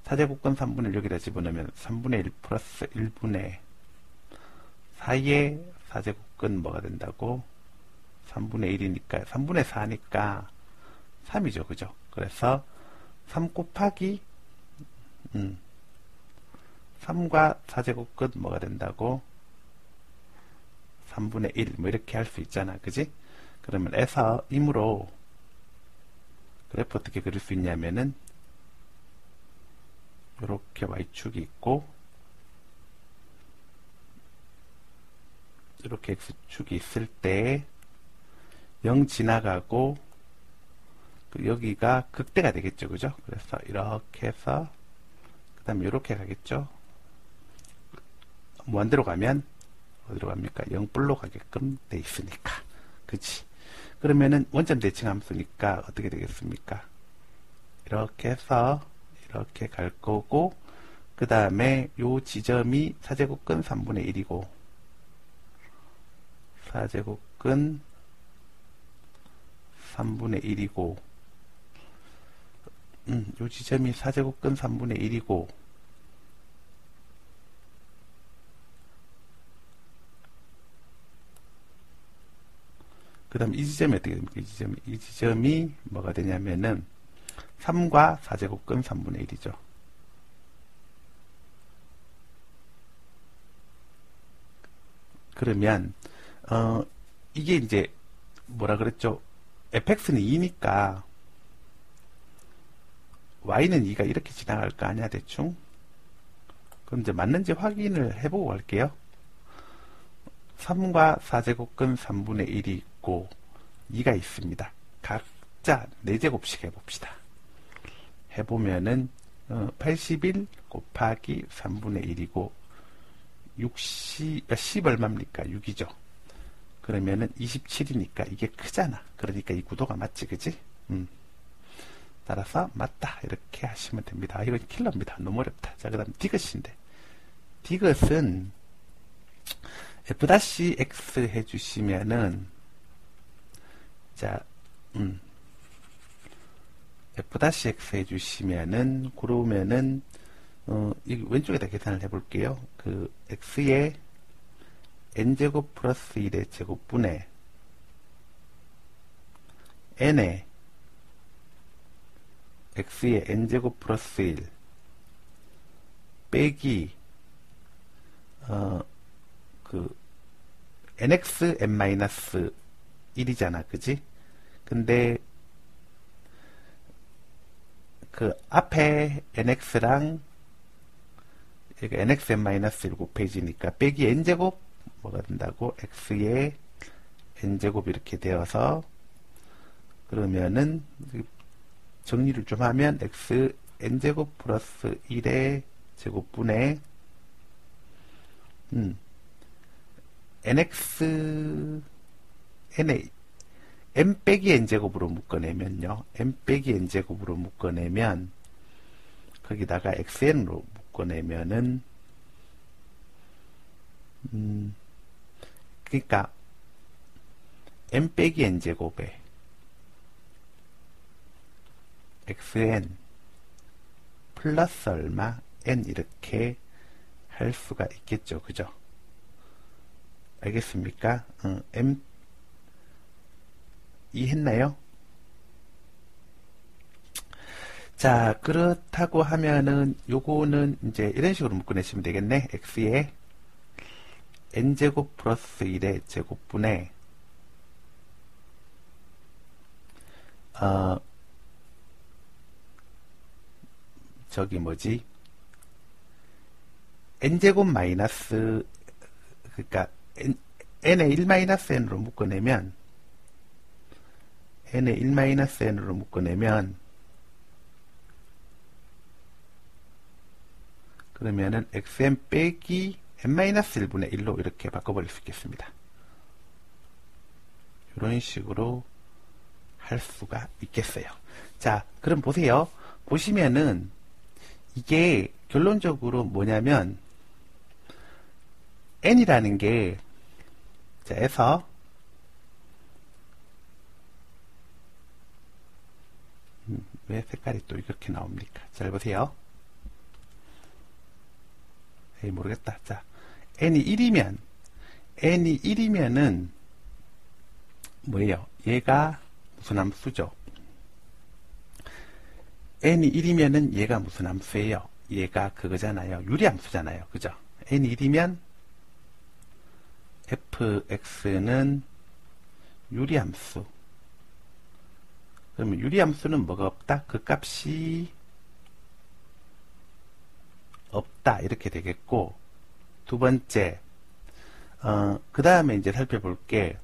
4제곱근 3분의 1 여기다 집어넣으면 3분의 1 플러스 1분의 4의 4제곱근 뭐가 된다고? 3분의 1이니까 3분의 4니까 3이죠. 그죠? 그래서 3 곱하기 3과 4제곱근 뭐가 된다고? 3분의 1 뭐 이렇게 할 수 있잖아. 그지? 그러면 에서 임으로 그래프 어떻게 그릴 수 있냐면은 이렇게 y축이 있고 이렇게 x축이 있을 때 0 지나가고 여기가 극대가 되겠죠. 그죠? 그래서 이렇게 해서 그 다음에 이렇게 가겠죠. 무한대로 가면 어디로 갑니까? 0불로 가게끔 돼 있으니까. 그치? 그러면은 원점 대칭 함수니까 어떻게 되겠습니까? 이렇게 해서 이렇게 갈 거고, 그 다음에 요 지점이 사제곱근 3분의 1이고, 사제곱근 3분의 1이고, 요 지점이 사제곱근 3분의 1이고, 그 다음 이 지점이 어떻게 됩니까? 이 지점이 뭐가 되냐면은 3과 4제곱근 3분의 1이죠. 그러면 이게 이제 뭐라 그랬죠? fx는 2니까 y는 2가 이렇게 지나갈 거 아니야, 대충? 그럼 이제 맞는지 확인을 해보고 갈게요. 3과 4제곱근 3분의 1이 있고 2가 있습니다. 각자 4제곱씩 해봅시다. 해보면은 81 곱하기 3분의 1이고 10 얼마입니까? 6이죠. 그러면은 27이니까 이게 크잖아. 그러니까 이 구도가 맞지, 그지? 따라서 맞다 이렇게 하시면 됩니다. 이건 킬러입니다. 너무 어렵다. 자, 그 다음 디귿인데, 디귿은 f-x 해주시면은, 자, f-x 해주시면은, 그러면은, 이 왼쪽에다 계산을 해볼게요. 그, x의 n제곱 플러스 1의 제곱분의 n의 x의 n제곱 플러스 1 빼기, nx n-1이잖아. 그지? 근데, 그 앞에 nx랑 nx n-1 곱해지니까 빼기 n제곱 뭐가 된다고? x의 n제곱 이렇게 되어서, 그러면은 정리를 좀 하면 x n제곱 플러스 1의 제곱분의 nx n의 n 빼기 n제곱으로 묶어내면요, n 빼기 n제곱으로 묶어내면 거기다가 xn으로 묶어내면은 그러니까 n 빼기 n제곱에 xn 플러스 얼마 n 이렇게 할 수가 있겠죠. 그죠? 알겠습니까? m 이해했나요? 자, 그렇다고 하면은 요거는 이제 이런 식으로 묶어내시면 되겠네. x의 n제곱 플러스 1의 제곱분의 저기 뭐지? n제곱 마이너스, 그러니까 n의 1-n으로 묶어내면, n의 1-n으로 묶어내면, 그러면은 xn 빼기 n-1분의 1로 이렇게 바꿔버릴 수 있겠습니다. 이런 식으로 할 수가 있겠어요. 자, 그럼 보세요. 보시면은 이게 결론적으로 뭐냐면 n이라는 게, 자, 에서 왜 색깔이 또 이렇게 나옵니까? 잘 보세요. 에이, 모르겠다. 자, n이 1이면은 뭐예요? 얘가 무슨 함수죠? n이 1이면은 얘가 무슨 함수예요? 얘가 그거잖아요. 유리함수잖아요. 그죠? n이 1이면 fx는 유리함수. 그러면 유리함수는 뭐가 없다? 그 값이 없다. 이렇게 되겠고, 두 번째, 그 다음에 이제 살펴볼 게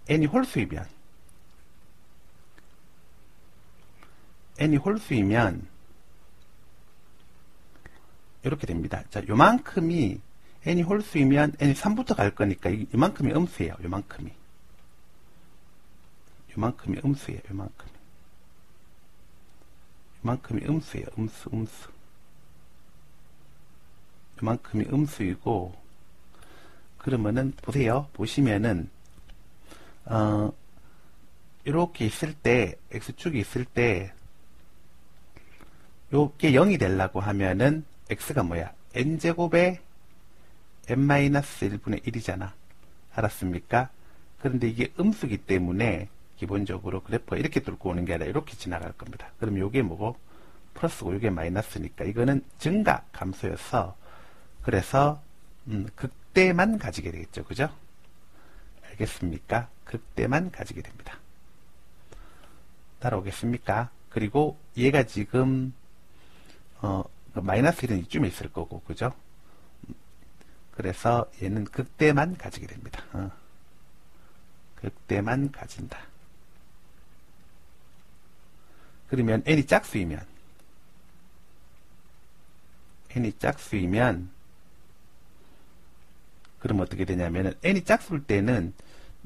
n이 홀수이면 이렇게 됩니다. 자, 요만큼이 n이 홀수이면 n이 3부터 갈 거니까 이만큼이 음수예요. 요만큼이 음수예요. 요만큼이 음수예요. 음수. 요만큼이 음수이고, 그러면은 보시면은 이렇게 있을 때 x축이 있을 때 요게 0이 되려고 하면은 x가 뭐야? n제곱에 n-1분의 1이잖아. 알았습니까? 그런데 이게 음수기 때문에 기본적으로 그래프가 이렇게 뚫고 오는 게 아니라 이렇게 지나갈 겁니다. 그럼 요게 뭐고? 플러스고 요게 마이너스니까 이거는 증가 감소여서 그래서 극대만 가지게 되겠죠. 그죠? 알겠습니까? 극대만 가지게 됩니다. 따라오겠습니까? 그리고 얘가 지금 마이너스 1은 이쯤에 있을 거고, 그죠? 그래서 얘는 극대만 가지게 됩니다. 극대만 가진다. 그러면 n이 짝수이면 그럼 어떻게 되냐면은 n이 짝수일 때는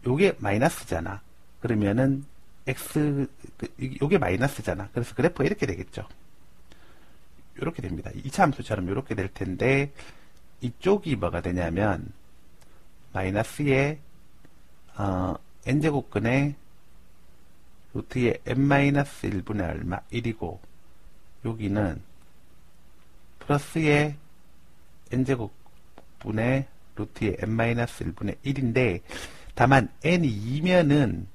요게 마이너스잖아. 그러면은 요게 마이너스잖아. 그래서 그래프가 이렇게 되겠죠. 이렇게 됩니다. 2차 함수처럼 이렇게 될 텐데 이쪽이 뭐가 되냐면 마이너스의 n제곱근의 루트의 n-1분의 얼마 1이고 여기는 플러스의 n제곱분의 루트의 n-1분의 1인데 다만 n이 2면은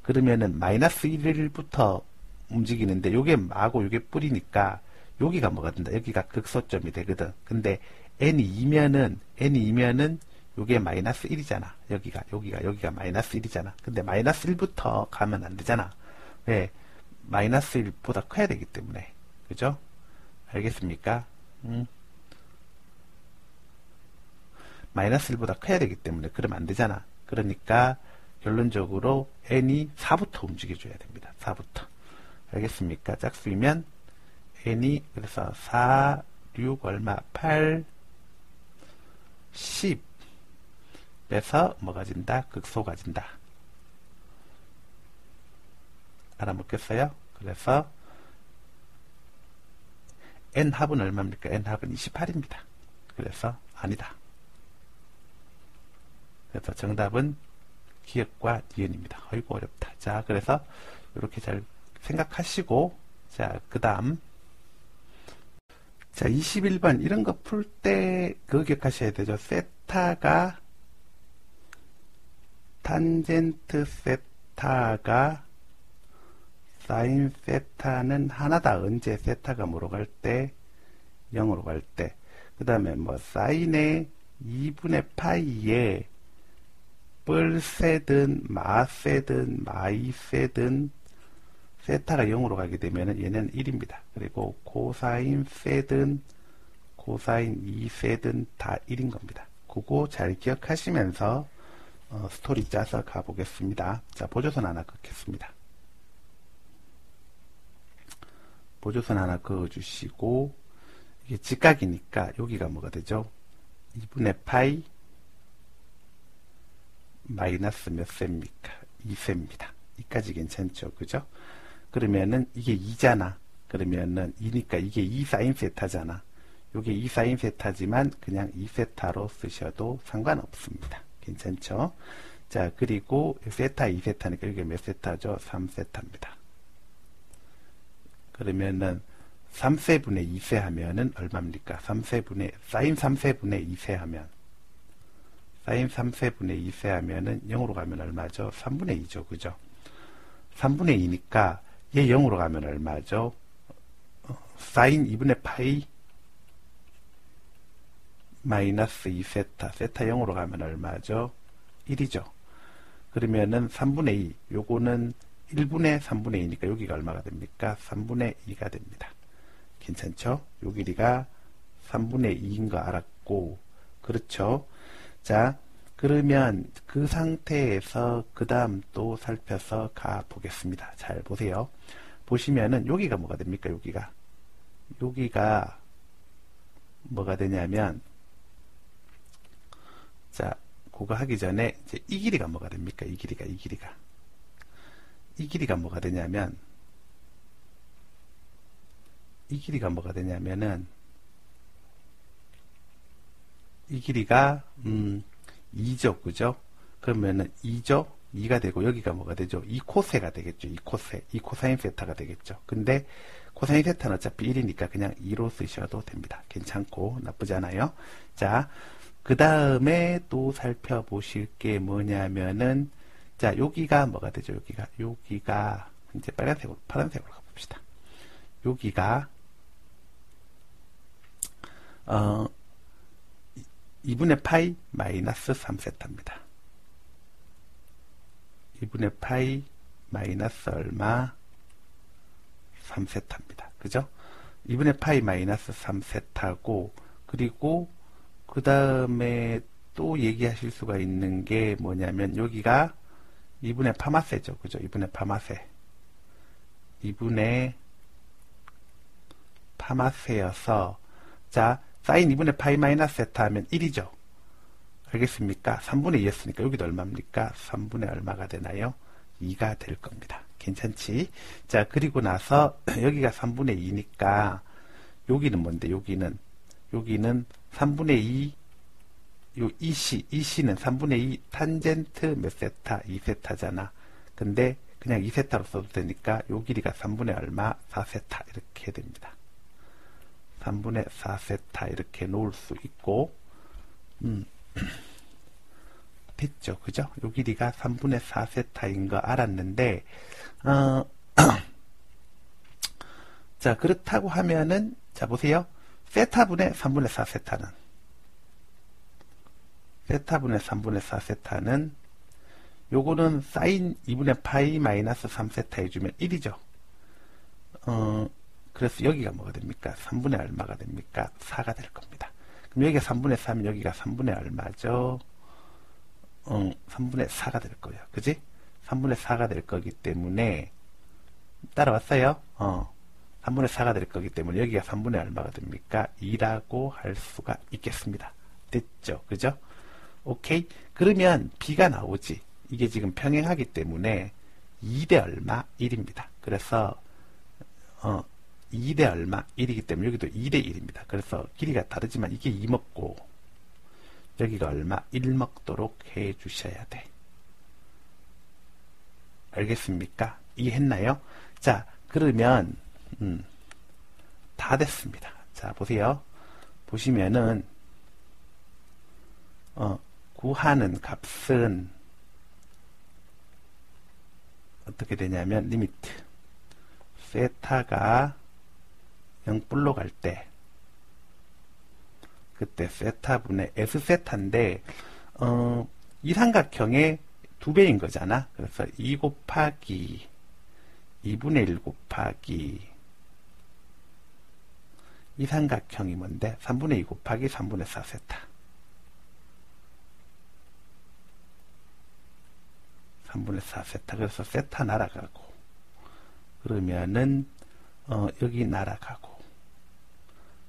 그러면은 마이너스 1부터 움직이는데 요게 마고 요게 뿌리니까 여기가 뭐가 된다. 여기가 극소점이 되거든. 근데 n이 2면은 요게 마이너스 1이잖아. 여기가 마이너스 1이잖아. 근데 마이너스 1부터 가면 안 되잖아. 왜? 마이너스 1보다 커야 되기 때문에. 그죠? 알겠습니까? 마이너스 1보다 커야 되기 때문에 그러면 안 되잖아. 그러니까 결론적으로 n이 4부터 움직여줘야 됩니다. 4부터. 알겠습니까? 짝수이면 n이 그래서 4, 6 얼마 8, 10 빼서 뭐 가진다? 극소 가진다. 알아먹겠어요? 그래서 n합은 얼마입니까? n합은 28입니다. 그래서 아니다. 그래서 정답은 기역과 니은입니다. 어이구 어렵다. 자, 그래서 이렇게 잘 생각하시고 자, 그 다음 자, 21번 이런 거 풀 때 그거 기억하셔야 되죠. 세타가 탄젠트 세타가 사인 세타는 하나다. 언제 세타가 뭐로 갈 때? 0으로 갈 때. 그 다음에 뭐 사인의 2분의 파이에 뿔세든 마세든 마이세든 세타가 0으로 가게 되면 얘는 1입니다. 그리고 코사인 세든 코사인 2세든 다 1인 겁니다. 그거 잘 기억하시면서 스토리 짜서 가보겠습니다. 자, 보조선 하나 긋겠습니다. 보조선 하나 그어주시고 이게 직각이니까 여기가 뭐가 되죠? 2분의 파이 마이너스 몇 세입니까? 2세입니다. 이까지 괜찮죠? 그죠? 그러면은 이게 2잖아. 그러면은 2니까 이게 2 사인 세타잖아. 요게 2 사인 세타지만 그냥 2세타로 쓰셔도 상관없습니다. 괜찮죠? 자, 그리고 세타 2세타니까 이게 몇 세타죠? 3세타입니다. 그러면은 3세분의 2세 하면은 얼마입니까? 사인 3세분의 2세 하면 사인 3세분의 2세 하면은 0으로 가면 얼마죠? 3분의 2죠. 그죠? 3분의 2니까 얘 0으로 가면 얼마죠? 사인 2분의 파이 마이너스 2세타 세타 0으로 가면 얼마죠? 1이죠. 그러면은 3분의 2 요거는 1분의 3분의 2니까 여기가 얼마가 됩니까? 3분의 2가 됩니다. 괜찮죠? 요 길이가 3분의 2인 거 알았고 그렇죠? 자, 그 그러면 그 상태에서 그 다음 또 살펴서 가 보겠습니다. 잘 보세요. 보시면은 여기가 뭐가 됩니까? 여기가 뭐가 되냐면, 자, 그거 하기 전에 이제 이 길이가 뭐가 됩니까? 이 길이가 뭐가 되냐면, 이 길이가 뭐가 되냐면은, 이 길이가 2죠, 그죠? 그러면은 2죠? 2가 되고 여기가 뭐가 되죠? 2코세가 되겠죠. 2코사인 세타가 되겠죠. 근데 코사인 세타는 어차피 1이니까 그냥 2로 쓰셔도 됩니다. 괜찮고 나쁘지 않아요. 자, 그 다음에 또 살펴보실 게 뭐냐면은, 자, 여기가 뭐가 되죠? 여기가 이제 파란색으로 가봅시다. 여기가 2분의 파이 마이너스 3세타입니다. 2분의 파이 마이너스 얼마? 3세타입니다. 그죠? 2분의 파이 마이너스 3세타고, 그리고 그 다음에 또 얘기하실 수가 있는 게 뭐냐면, 여기가 2분의 파마세죠. 그죠? 2분의 파마세. 2분의 파마세여서, 자, 사인 2분의 파이 마이너스 세타 하면 1이죠. 알겠습니까? 3분의 2였으니까 여기도 얼마입니까? 3분의 얼마가 되나요? 2가 될 겁니다. 괜찮지? 자, 그리고 나서 여기가 3분의 2니까 여기는 뭔데? 여기는 3분의 2, 요 2c는 3분의 2 탄젠트 몇 세타? 2세타잖아. 근데 그냥 2세타로 써도 되니까 요 길이가 3분의 얼마? 4세타 이렇게 됩니다. 3분의 4세타 이렇게 놓을 수 있고, 됐죠. 그죠? 요 길이가 3분의 4세타인 거 알았는데, 자, 그렇다고 하면은, 자, 보세요. 세타분의 3분의 4세타는, 요거는 사인 2분의 파이 마이너스 3세타 해주면 1이죠. 그래서 여기가 뭐가 됩니까? 3분의 얼마가 됩니까? 4가 될 겁니다. 그럼 여기가 3분의 3이면 여기가 3분의 얼마죠? 3분의 4가 될 거예요. 그지? 3분의 4가 될 거기 때문에, 따라왔어요? 3분의 4가 될 거기 때문에 여기가 3분의 얼마가 됩니까? 2라고 할 수가 있겠습니다. 됐죠? 그죠? 오케이? 그러면 B가 나오지. 이게 지금 평행하기 때문에 2대 얼마? 1입니다. 그래서 2대 얼마? 1이기 때문에 여기도 2대 1입니다. 그래서 길이가 다르지만 이게 2 먹고 여기가 얼마? 1 먹도록 해 주셔야 돼. 알겠습니까? 이해했나요? 자, 그러면 다 됐습니다. 자, 보세요. 보시면은 구하는 값은 어떻게 되냐면 리미트 세타가 0불로 갈 때 그때 세타분의 S세타인데 이 삼각형의 2배인 거잖아. 그래서 2 곱하기 2분의 1 곱하기 이 삼각형이 뭔데? 3분의 2 곱하기 3분의 4세타. 3분의 4세타. 그래서 세타 날아가고 그러면은 여기 날아가고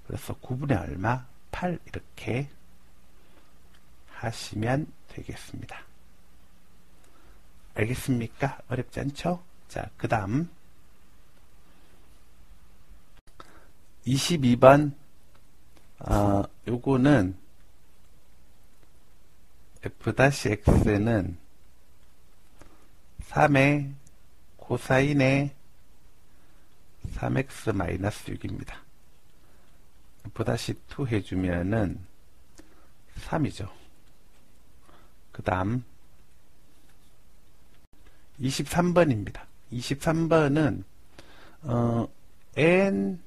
그래서 9분의 얼마? 8 이렇게 하시면 되겠습니다. 알겠습니까? 어렵지 않죠? 자, 그 다음 22번 요거는 f-x는 3의 코사인의 3x-6입니다. f-2 해주면은 3이죠. 그 다음 23번입니다. 23번은 n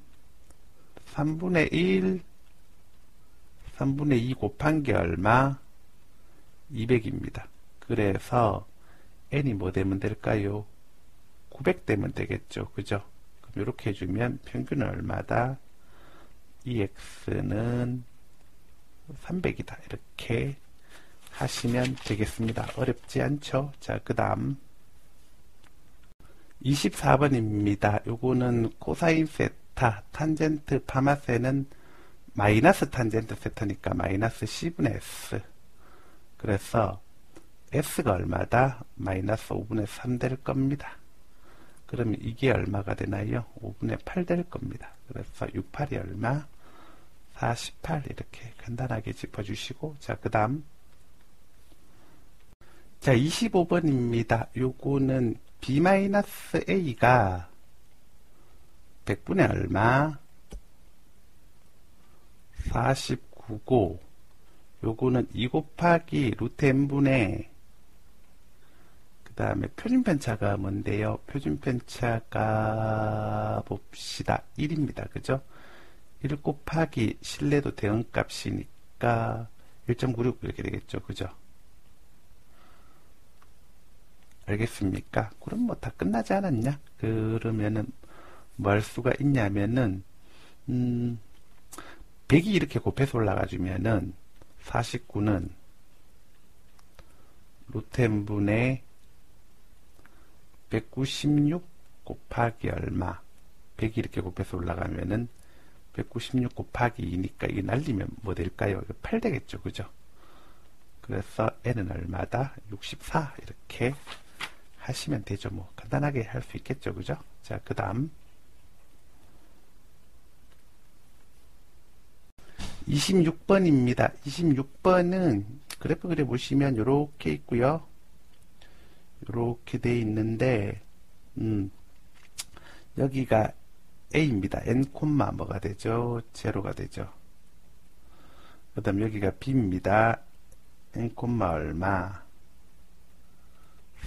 3분의 1 3분의 2 곱한 게 얼마? 200입니다. 그래서 n이 뭐 되면 될까요? 900 되면 되겠죠. 그죠? 그럼 이렇게 해주면 평균은 얼마다? EX는 300이다. 이렇게 하시면 되겠습니다. 어렵지 않죠? 자, 그 다음 24번입니다. 요거는 코사인 세타, 탄젠트 파마세는 마이너스 탄젠트 세타니까 마이너스 C분의 S. 그래서 S가 얼마다? 마이너스 5분의 3 될 겁니다. 그러면 이게 얼마가 되나요? 5분의 8 될 겁니다. 그래서 6, 8이 얼마? 48 이렇게 간단하게 짚어주시고 자, 그 다음 자, 25번입니다. 요거는 B-A가 100분의 얼마? 49고 요거는 2 곱하기 루트 n분의 그 다음에 표준편차가 뭔데요? 표준편차가 봅시다. 1입니다. 그죠? 1 곱하기 실내도 대응값이니까 1.96 이렇게 되겠죠. 그죠? 알겠습니까? 그럼 뭐 다 끝나지 않았냐? 그러면은 뭐 할 수가 있냐면은 100이 이렇게 곱해서 올라가주면은 49는 루트 n분의 196 곱하기 얼마 100이 이렇게 곱해서 올라가면은 196 곱하기 2니까 이게 날리면 뭐 될까요? 8 되겠죠. 그죠? 그래서 n은 얼마다? 64 이렇게 하시면 되죠. 뭐 간단하게 할 수 있겠죠. 그죠? 자, 그 다음 26번입니다. 26번은 그래프 그려보시면 이렇게 있고요. 이렇게 돼 있는데 여기가 A입니다. N 콤마 뭐가 되죠? 제로가 되죠. 그 다음 여기가 B입니다. N 콤마 얼마?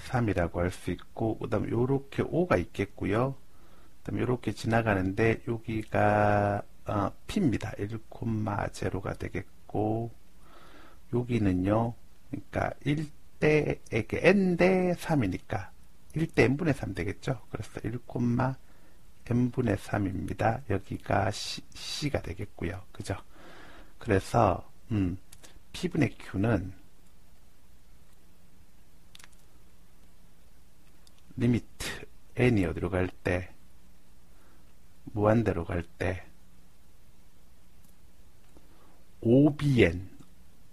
3이라고 할 수 있고 그 다음 요렇게 5가 있겠고요. 그 다음 요렇게 지나가는데 여기가 P입니다. 1,0가 되겠고 여기는요. 그러니까 1대 n대 3이니까 1대 n분의 3 되겠죠. 그래서 1, n분의 3입니다. 여기가 C가 되겠고요. 그죠? 그래서 P분의 Q는 리미트 n이 어디로 갈 때 무한대로 갈 때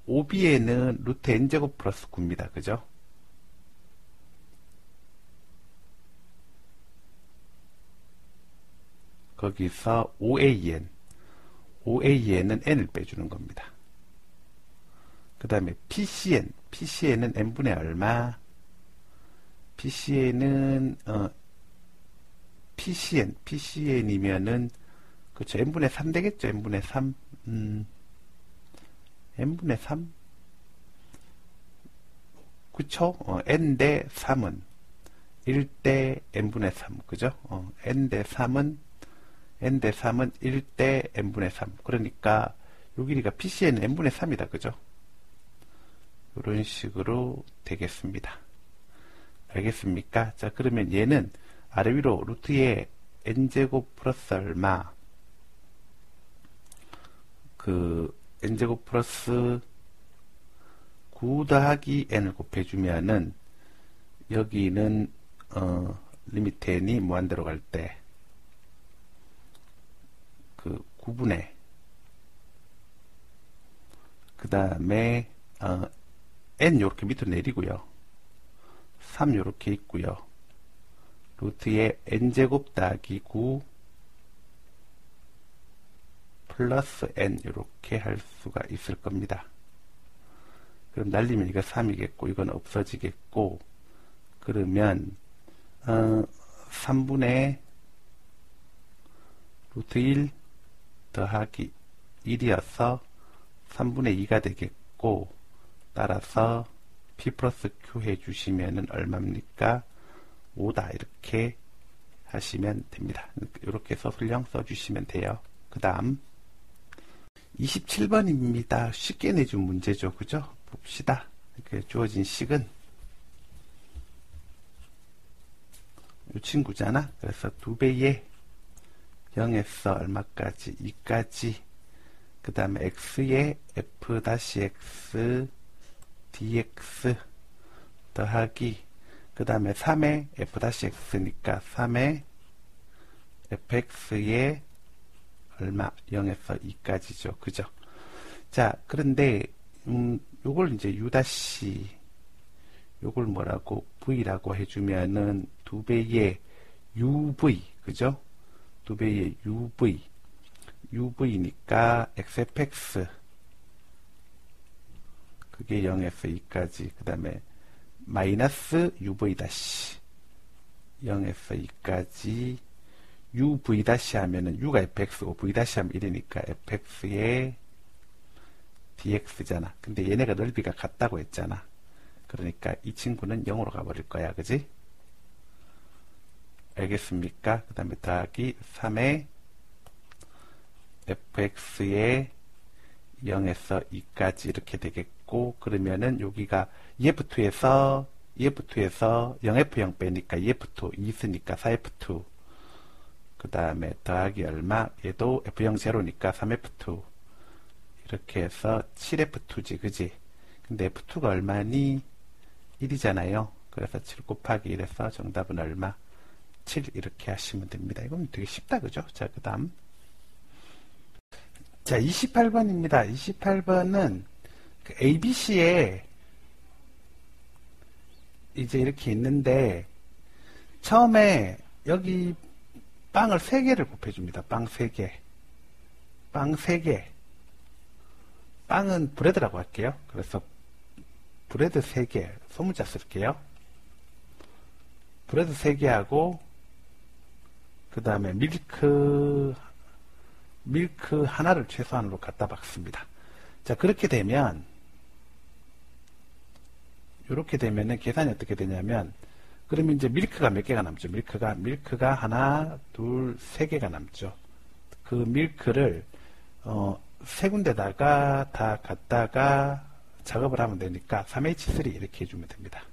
OBN은 루트 n제곱 플러스 9입니다. 그죠? 거기서 OAN은 n을 빼주는 겁니다. 그 다음에 PCN은 n분의 얼마? PCN이면은 그쵸, n분의 3 되겠죠. n분의 3 n분의 3 그쵸? n대 3은 1대 n분의 3 그죠? n대 3은 1대 n분의 3 그러니까 요 길이가 PCN은 n분의 3이다. 그죠? 이런 식으로 되겠습니다. 알겠습니까? 자, 그러면 얘는 아래 위로 루트에 n제곱 플러스 얼마? n제곱 플러스 9 더하기 n을 곱해주면은 여기는 리미트 n이 무한대로 갈 때 9분의 그 다음에 n 요렇게 밑으로 내리고요. 3 요렇게 있고요. 루트에 n제곱 더하기 9 플러스 n 이렇게 할 수가 있을 겁니다. 그럼 날리면 이거 3이겠고 이건 없어지겠고 그러면 3분의 루트 1 더하기 1이어서 3분의 2가 되겠고 따라서 P 플러스 Q 해주시면은 얼마입니까? 5다 이렇게 하시면 됩니다. 이렇게 서술형 써주시면 돼요. 그 다음 27번입니다. 쉽게 내준 문제죠. 그죠? 봅시다. 이렇게 주어진 식은 이 친구잖아. 그래서 2배의 0에서 얼마까지? 2까지 그 다음에 x의 f-x dx 더하기 그 다음에 3의 f-x니까 3의 fx의 얼마? 0에서 2까지죠. 그죠? 자, 그런데 요걸 이제 u' 요걸 뭐라고 v라고 해주면은 2배의 uv, 그죠? 2배의 uv니까 xfx 그게 0에서 2까지 그 다음에 마이너스 uv' 0에서 2까지 uv' 하면은 u가 fx고 v' 하면 1이니까 fx의 dx잖아. 근데 얘네가 넓이가 같다고 했잖아. 그러니까 이 친구는 0으로 가버릴 거야. 그지? 알겠습니까? 그 다음에 더하기 3의 fx의 0에서 2까지 이렇게 되겠고, 그러면은 여기가 EF2에서 0F0 빼니까 EF2 2 있으니까 4F2 그 다음에 더하기 얼마? 얘도 F0 제로니까 3F2 이렇게 해서 7F2지 그지? 근데 F2가 얼마니? 1이잖아요. 그래서 7 곱하기 1에서 정답은 얼마? 7 이렇게 하시면 됩니다. 이건 되게 쉽다 그죠? 자, 그 다음 자 28번입니다. 28번은 그 ABC에 이제 이렇게 있는데 처음에 여기 빵을 3개를 곱해줍니다. 빵 3개 빵 3개 빵은 브레드라고 할게요. 그래서 브레드 3개 소문자 쓸게요. 브레드 3개 하고 그 다음에 밀크 하나를 최소한으로 갖다 박습니다. 자, 그렇게 되면 이렇게 되면은 계산이 어떻게 되냐면 그러면 이제 밀크가 몇 개가 남죠? 밀크가 하나, 둘, 3개가 남죠. 그 밀크를 세 군데다가 다 갖다가 작업을 하면 되니까 3H3 이렇게 해주면 됩니다.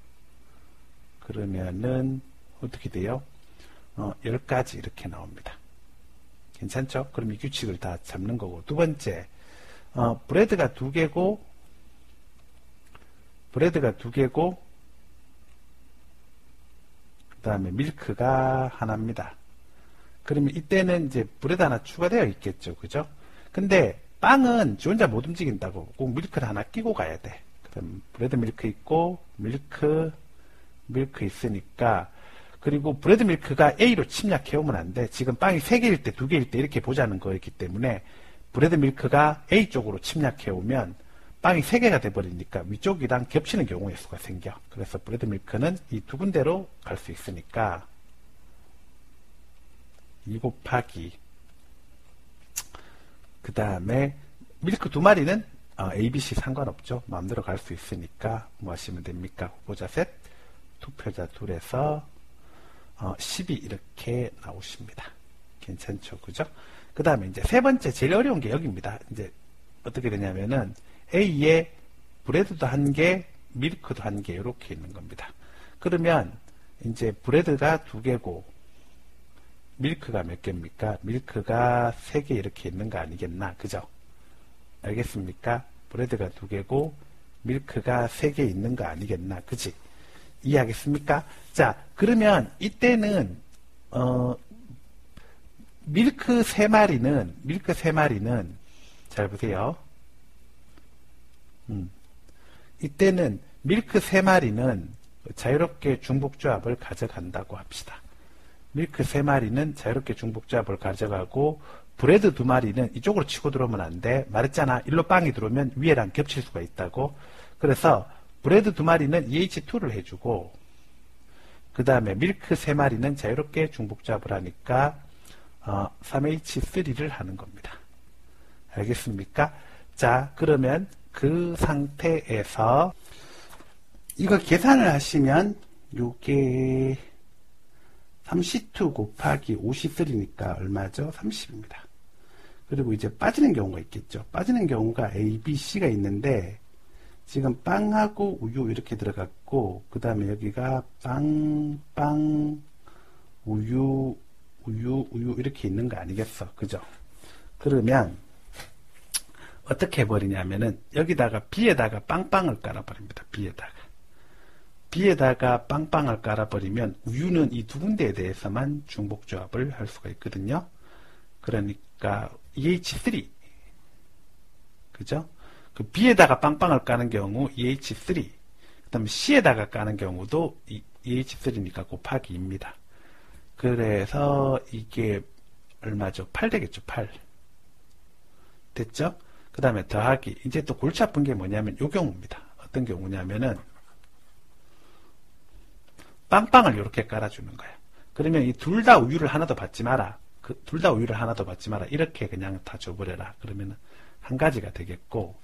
그러면은 어떻게 돼요? 10가지 이렇게 나옵니다. 괜찮죠? 그럼 이 규칙을 다 잡는 거고. 두 번째, 브레드가 2개고 그 다음에 밀크가 하나입니다. 그러면 이때는 이제 브레드 하나 추가되어 있겠죠. 그죠? 근데 빵은 지 혼자 못 움직인다고 꼭 밀크를 하나 끼고 가야 돼. 그럼 브레드 밀크 있고 밀크 있으니까 그리고 브레드 밀크가 A로 침략해 오면 안 돼. 지금 빵이 3개일 때 2개일 때 이렇게 보자는 거였기 때문에 브레드 밀크가 A 쪽으로 침략해 오면 빵이 3개가 돼버리니까 위쪽이랑 겹치는 경우의 수가 생겨. 그래서 브레드 밀크는 이 두 군데로 갈 수 있으니까 2 곱하기 그 다음에 밀크 2마리는 A, B, C 상관없죠. 마음대로 갈 수 있으니까 뭐 하시면 됩니까? 후보자 셋, 투표자 둘에서 12 이렇게 나오십니다. 괜찮죠? 그죠? 그 다음에 이제 세 번째 제일 어려운 게 여기입니다. 이제 어떻게 되냐면은 A에 브레드도 1개, 밀크도 1개 이렇게 있는 겁니다. 그러면 이제 브레드가 2개고 밀크가 몇 개입니까? 밀크가 3개 이렇게 있는 거 아니겠나? 그죠? 알겠습니까? 브레드가 2개고 밀크가 3개 있는 거 아니겠나? 그지? 이해하겠습니까? 자, 그러면 이때는 밀크 3마리는 잘 보세요. 이때는 밀크 3마리는 자유롭게 중복조합을 가져간다고 합시다. 밀크 3마리는 자유롭게 중복조합을 가져가고 브레드 2마리는 이쪽으로 치고 들어오면 안 돼. 말했잖아. 일로 빵이 들어오면 위에랑 겹칠 수가 있다고. 그래서 브레드 2마리는 EH2를 해주고 그 다음에 밀크 3마리는 자유롭게 중복조합을 하니까 3H3를 하는 겁니다. 알겠습니까? 자, 그러면 그 상태에서 이거 계산을 하시면 요게 32 곱하기 53니까 얼마죠? 30입니다. 그리고 이제 빠지는 경우가 있겠죠. 빠지는 경우가 A, B, C가 있는데 지금 빵하고 우유 이렇게 들어갔고 그 다음에 여기가 빵, 우유 이렇게 있는 거 아니겠어? 그죠? 그러면 어떻게 해버리냐면은 여기다가 B에다가 빵빵을 깔아버립니다. B에다가 빵빵을 깔아버리면 우유는 이 두 군데에 대해서만 중복조합을 할 수가 있거든요. 그러니까 EH3 그죠? 그 B에다가 빵빵을 까는 경우 EH3 그 다음에 C에다가 까는 경우도 EH3니까 곱하기 2입니다. 그래서 이게 얼마죠? 8 되겠죠. 8 됐죠? 그 다음에 더하기 이제 또 골치 아픈 게 뭐냐면 요 경우입니다. 어떤 경우냐면은 빵빵을 이렇게 깔아주는 거야. 그러면 이 둘 다 우유를 하나도 받지 마라. 둘 다 우유를 하나도 받지 마라. 이렇게 그냥 다 줘버려라. 그러면 한 가지가 되겠고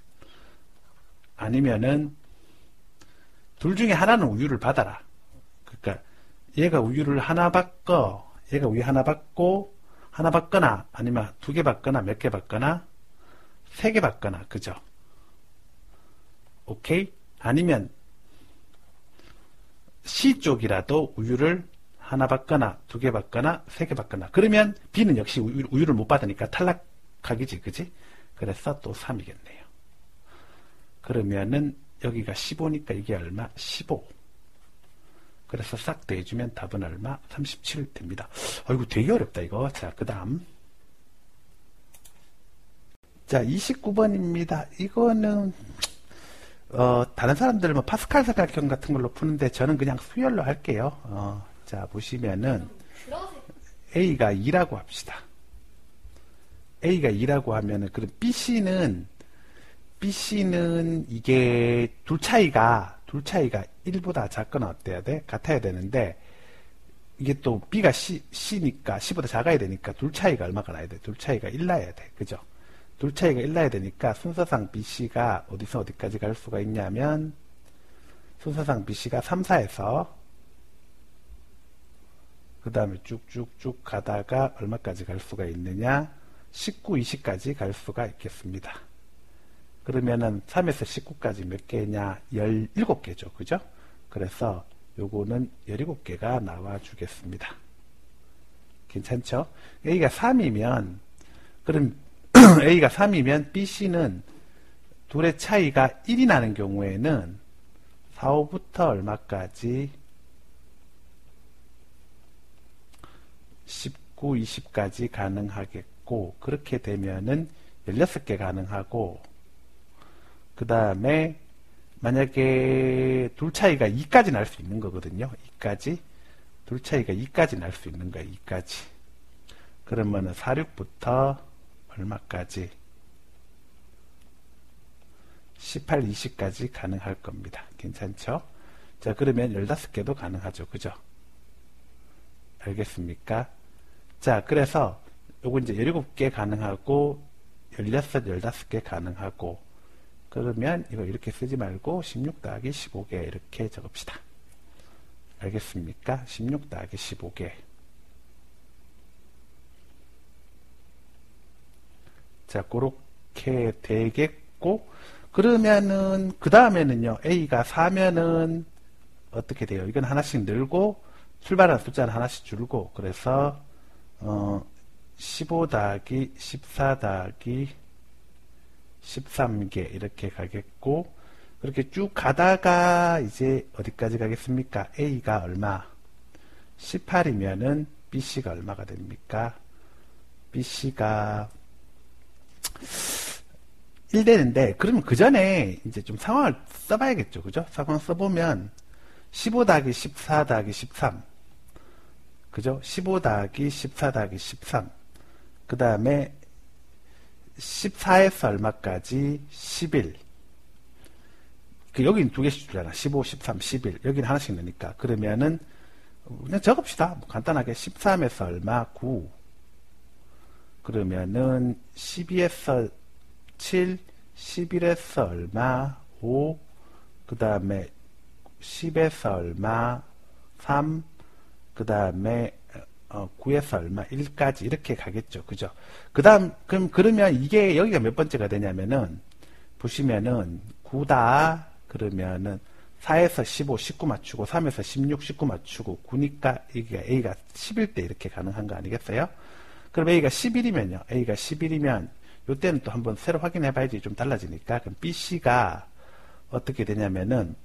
아니면은 둘 중에 하나는 우유를 받아라. 그러니까 얘가 우유를 하나 받고 얘가 우유 하나 받고 하나 받거나 아니면 2개 받거나 몇 개 받거나 3개 받거나 그죠? 오케이? 아니면 C 쪽이라도 우유를 하나 받거나 2개 받거나 3개 받거나 그러면 B는 역시 우유를 못 받으니까 탈락하기지 그지? 그래서 또 3이겠네요. 그러면은 여기가 15니까 이게 얼마? 15. 그래서 싹 더해주면 답은 얼마? 37 됩니다. 이거 되게 어렵다 이거. 자, 그 다음 자 29번입니다. 이거는 다른 사람들은 뭐 파스칼 사각형 같은 걸로 푸는데 저는 그냥 수열로 할게요. 자 보시면은 A가 2라고 합시다. A가 2라고 하면은 그럼 BC는 이게 둘 차이가 1보다 작거나 어때야 돼? 같아야 되는데 이게 또 B가 C니까 C보다 작아야 되니까 둘 차이가 얼마가 나야 돼? 둘 차이가 1 나야 돼. 그죠? 둘 차이가 1 나야 되니까 순서상 BC가 어디서 어디까지 갈 수가 있냐면 순서상 BC가 3, 4에서 그 다음에 쭉쭉쭉 가다가 얼마까지 갈 수가 있느냐 19, 20까지 갈 수가 있겠습니다. 그러면은 3에서 19까지 몇 개냐 17개죠. 그죠? 그래서 요거는 17개가 나와 주겠습니다. 괜찮죠? A가 3이면 그럼 A가 3이면 BC는 둘의 차이가 1이 나는 경우에는 4, 5부터 얼마까지 19, 20까지 가능하겠고 그렇게 되면은 16개 가능하고 그 다음에 만약에 둘 차이가 2까지 날 수 있는 거거든요. 2까지 둘 차이가 2까지 날 수 있는 거예요. 2까지 그러면은 4, 6부터 얼마까지 18, 20까지 가능할 겁니다. 괜찮죠? 자 그러면 15개도 가능하죠. 그죠? 알겠습니까? 자 그래서 요거 이제 17개 가능하고 16, 15개 가능하고 그러면 이거 이렇게 쓰지 말고 16 더하기 15개 이렇게 적읍시다. 알겠습니까? 16 더하기 15개 자 그렇게 되겠고 그러면은 그 다음에는요 A가 4면은 어떻게 돼요? 이건 하나씩 늘고 출발하는 숫자는 하나씩 줄고 그래서 15 더하기 14 더하기 13개 이렇게 가겠고 그렇게 쭉 가다가 이제 어디까지 가겠습니까? A가 얼마? 18이면은 BC가 얼마가 됩니까? BC가 1 되는데 그러면 그 전에 이제 좀 상황을 써봐야겠죠. 그죠? 상황 써보면 15 더하기 14 더하기 13 그죠? 15 더하기 14 더하기 13 그 다음에 14에서 얼마까지? 11 여기는 두 개씩 주잖아. 15, 13, 11 여기는 하나씩 넣으니까 그러면은 그냥 적읍시다. 간단하게 13에서 얼마? 9 그러면은 12에서 7 11에서 얼마? 5 그 다음에 10에서 얼마? 3 그 다음에 9에서 얼마? 1까지 이렇게 가겠죠. 그죠? 그러면 이게 여기가 몇 번째가 되냐면은 보시면은 9다 그러면은 4에서 15, 19 맞추고 3에서 16, 19 맞추고 9니까 이게 A가 11대 이렇게 가능한 거 아니겠어요? 그럼 A가 11이면요. A가 11이면 요때는 또 한번 새로 확인해 봐야지 좀 달라지니까. 그럼 BC가 어떻게 되냐면은,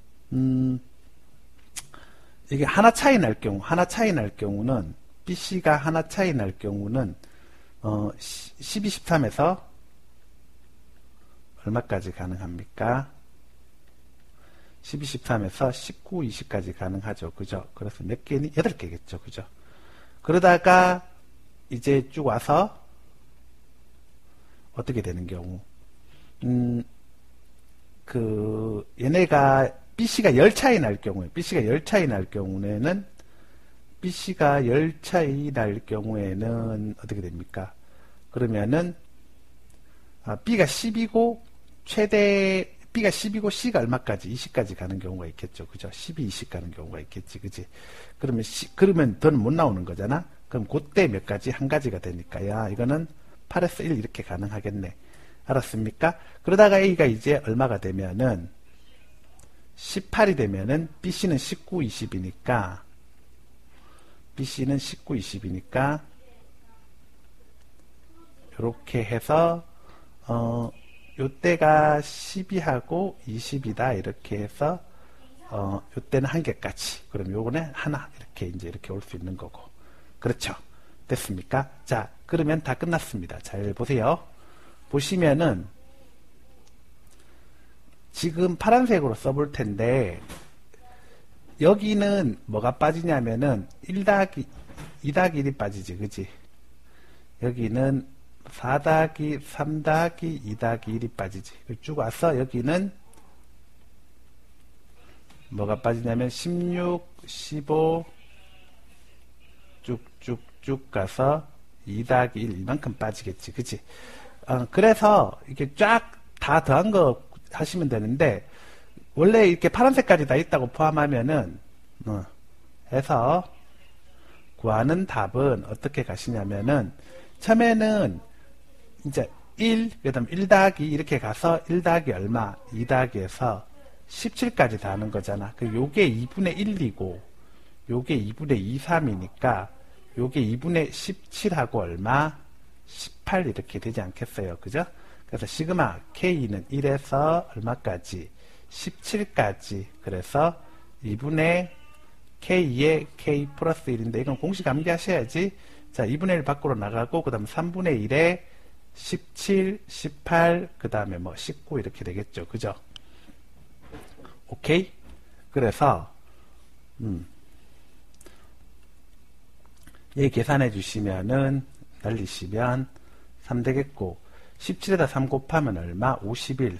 이게 하나 차이 날 경우는, BC가 하나 차이 날 경우는, 12, 13에서 얼마까지 가능합니까? 12, 13에서 19, 20까지 가능하죠. 그죠? 그래서 몇 개니? 8개겠죠. 그죠? 그러다가 이제 쭉 와서 어떻게 되는 경우? 얘네가 BC가 열 차이 날 경우에, BC가 열 차이 날 경우에는 어떻게 됩니까? 그러면은 B가 10이고 B가 10이고 C가 얼마까지? 20까지 가는 경우가 있겠죠. 그죠? 12, 20 가는 경우가 있겠지. 그지? 그러면 더는 못 나오는 거잖아? 그럼 그때 몇 가지? 한 가지가 되니까. 야, 이거는 8에서 1 이렇게 가능하겠네. 알았습니까? 그러다가 A가 이제 얼마가 되면은 18이 되면은 BC는 19, 20이니까 이렇게 해서 요때가 12하고 20이다 이렇게 해서 요때는 한 개까지, 그럼 요거는 하나 이렇게 올 수 있는 거고. 그렇죠? 됐습니까? 자, 그러면 다 끝났습니다. 잘 보세요. 보시면은 지금 파란색으로 써볼 텐데 여기는 뭐가 빠지냐면은 2 더하기 1이 빠지지. 그지? 여기는 4 더하기 3 더하기 2 더하기 1이 빠지지. 쭉 와서 여기는 뭐가 빠지냐면 16, 15 쭉쭉쭉 가서 2 더하기 1 이만큼 빠지겠지. 그치? 그래서 이렇게 쫙 다 더한 거 하시면 되는데 원래 이렇게 파란색까지 다 있다고 포함하면은 해서 구하는 답은 어떻게 가시냐면은 처음에는 이제 1, 그 다음 1 더하기 이렇게 가서 1 더하기 얼마? 2 더하기에서 17까지 다 하는 거잖아. 요게 2분의 1이고 요게 2분의 2, 3이니까 요게 2분의 17하고 얼마? 18 이렇게 되지 않겠어요. 그죠? 그래서 시그마 K는 1에서 얼마까지? 17까지. 그래서 2분의 K에 K 플러스 1인데 이건 공식 암기하셔야지. 자, 2분의 1 밖으로 나가고 그 다음 3분의 1에 17, 18, 그 다음에 뭐 19 이렇게 되겠죠. 그죠? 오케이? 그래서 얘 계산해 주시면은 날리시면 3 되겠고 17에다 3 곱하면 얼마? 51.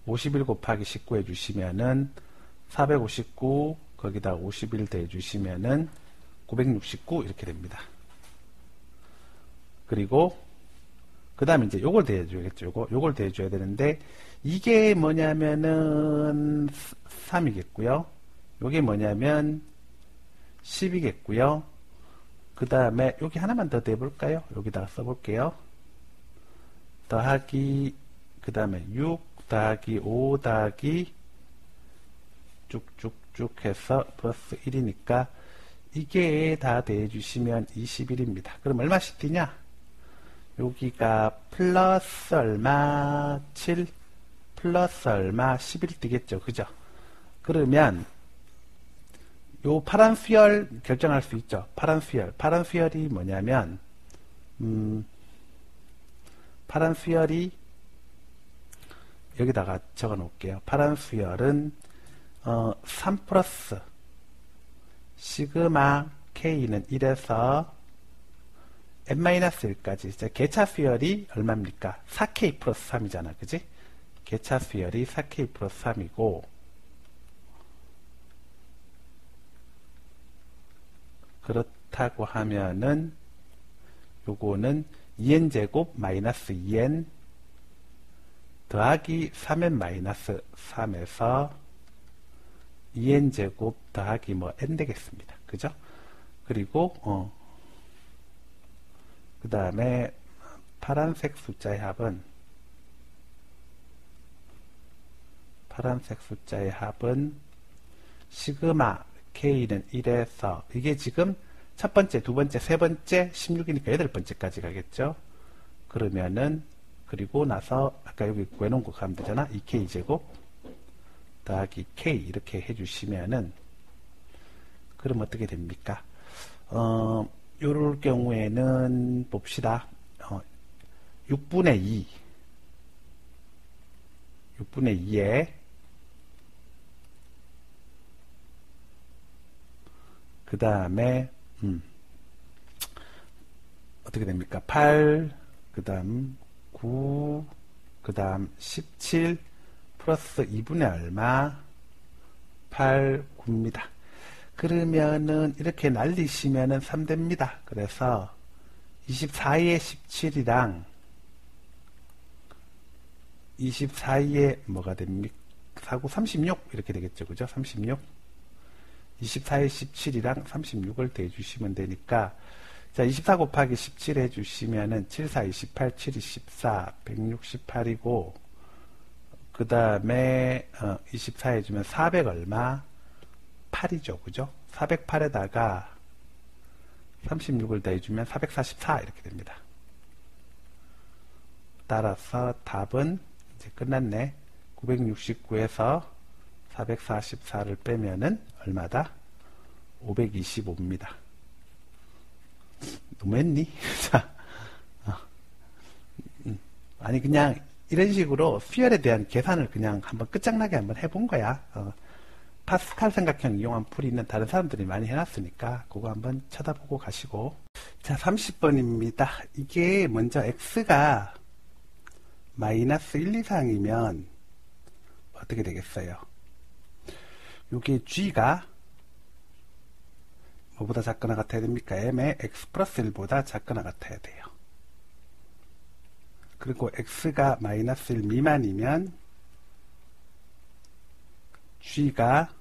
51 곱하기 19 해주시면은 459 거기다 51 더해주시면은 969 이렇게 됩니다. 그리고 그 다음에 이제 요걸 더해줘야겠죠. 요걸 더해줘야 되는데 이게 뭐냐면은 3이겠고요. 요게 뭐냐면 10이겠고요. 그 다음에 여기 하나만 더 더해볼까요? 여기다가 써볼게요. 더하기 그 다음에 6 더하기 5 더하기 쭉쭉쭉 해서 플러스 1이니까 이게 다 더해주시면 21입니다. 그럼 얼마씩 뛰냐? 여기가 플러스 얼마? 7 플러스 얼마? 11 뛰겠죠. 그죠? 그러면 요 파란 수열 결정할 수 있죠. 파란 수열이 뭐냐면 파란 수열이 여기다가 적어 놓을게요. 파란 수열은 3 플러스 시그마 K는 1에서 n-1까지. 개차 수열이 얼마입니까? 4K 플러스 3이잖아. 그지? 개차 수열이 4K 플러스 3이고 그렇다고 하면은 요거는 2n제곱 마이너스 2n 더하기 3n 마이너스 3에서 2n제곱 더하기 뭐 n 되겠습니다. 그죠? 그리고 그 다음에 파란색 숫자의 합은 시그마 K는 1에서 이게 지금 첫 번째, 두 번째, 세 번째, 16이니까 8번째까지 가겠죠. 그러면은 그리고 나서 아까 여기 구해놓은 거 가면 되잖아. 2K제곱 더하기 K 이렇게 해주시면은 그럼 어떻게 됩니까? 요럴 경우에는 봅시다. 6분의 2 6분의 2에 그 다음에 어떻게 됩니까? 8 그 다음 9 그 다음 17 플러스 2분의 얼마? 8, 9입니다. 그러면은 이렇게 날리시면은 3됩니다. 그래서 24에 17이랑 24에 뭐가 됩니까? 4, 9, 36 이렇게 되겠죠. 그죠? 36 24에 17이랑 36을 대주시면 되니까 자, 24 곱하기 17 해주시면은 7, 4, 28, 7, 24, 168이고 그 다음에 24 해주면 400 얼마? 8이죠. 그죠? 408에다가 36을 더해주면 444 이렇게 됩니다. 따라서 답은 이제 끝났네. 969에서 444를 빼면은 얼마다? 525입니다. 너무했니? 자, 아니 그냥 이런 식으로 수열에 대한 계산을 그냥 한번 끝장나게 한번 해본 거야. 파스칼 삼각형 이용한 풀이는 다른 사람들이 많이 해놨으니까 그거 한번 쳐다보고 가시고. 자, 30번입니다. 이게 먼저 x가 마이너스 1 이상이면 어떻게 되겠어요? 요게 g가 뭐보다 작거나 같아야 됩니까? m의 x 플러스 1보다 작거나 같아야 돼요. 그리고 x가 마이너스 1 미만이면 g가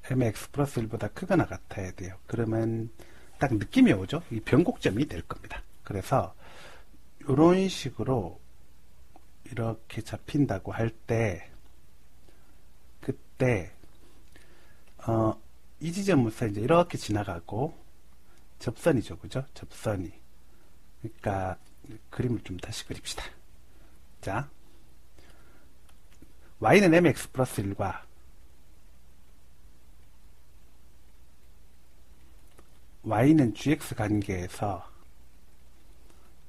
mx 플러스 1보다 크거나 같아야 돼요. 그러면 딱 느낌이 오죠? 이 변곡점이 될 겁니다. 그래서 이런 식으로 이렇게 잡힌다고 할 때 그때 이 지점부터 이제 이렇게 지나가고 접선이죠. 그죠? 접선이. 그러니까 그림을 좀 다시 그립시다. 자, y는 mx 플러스 1과 y는 gx 관계에서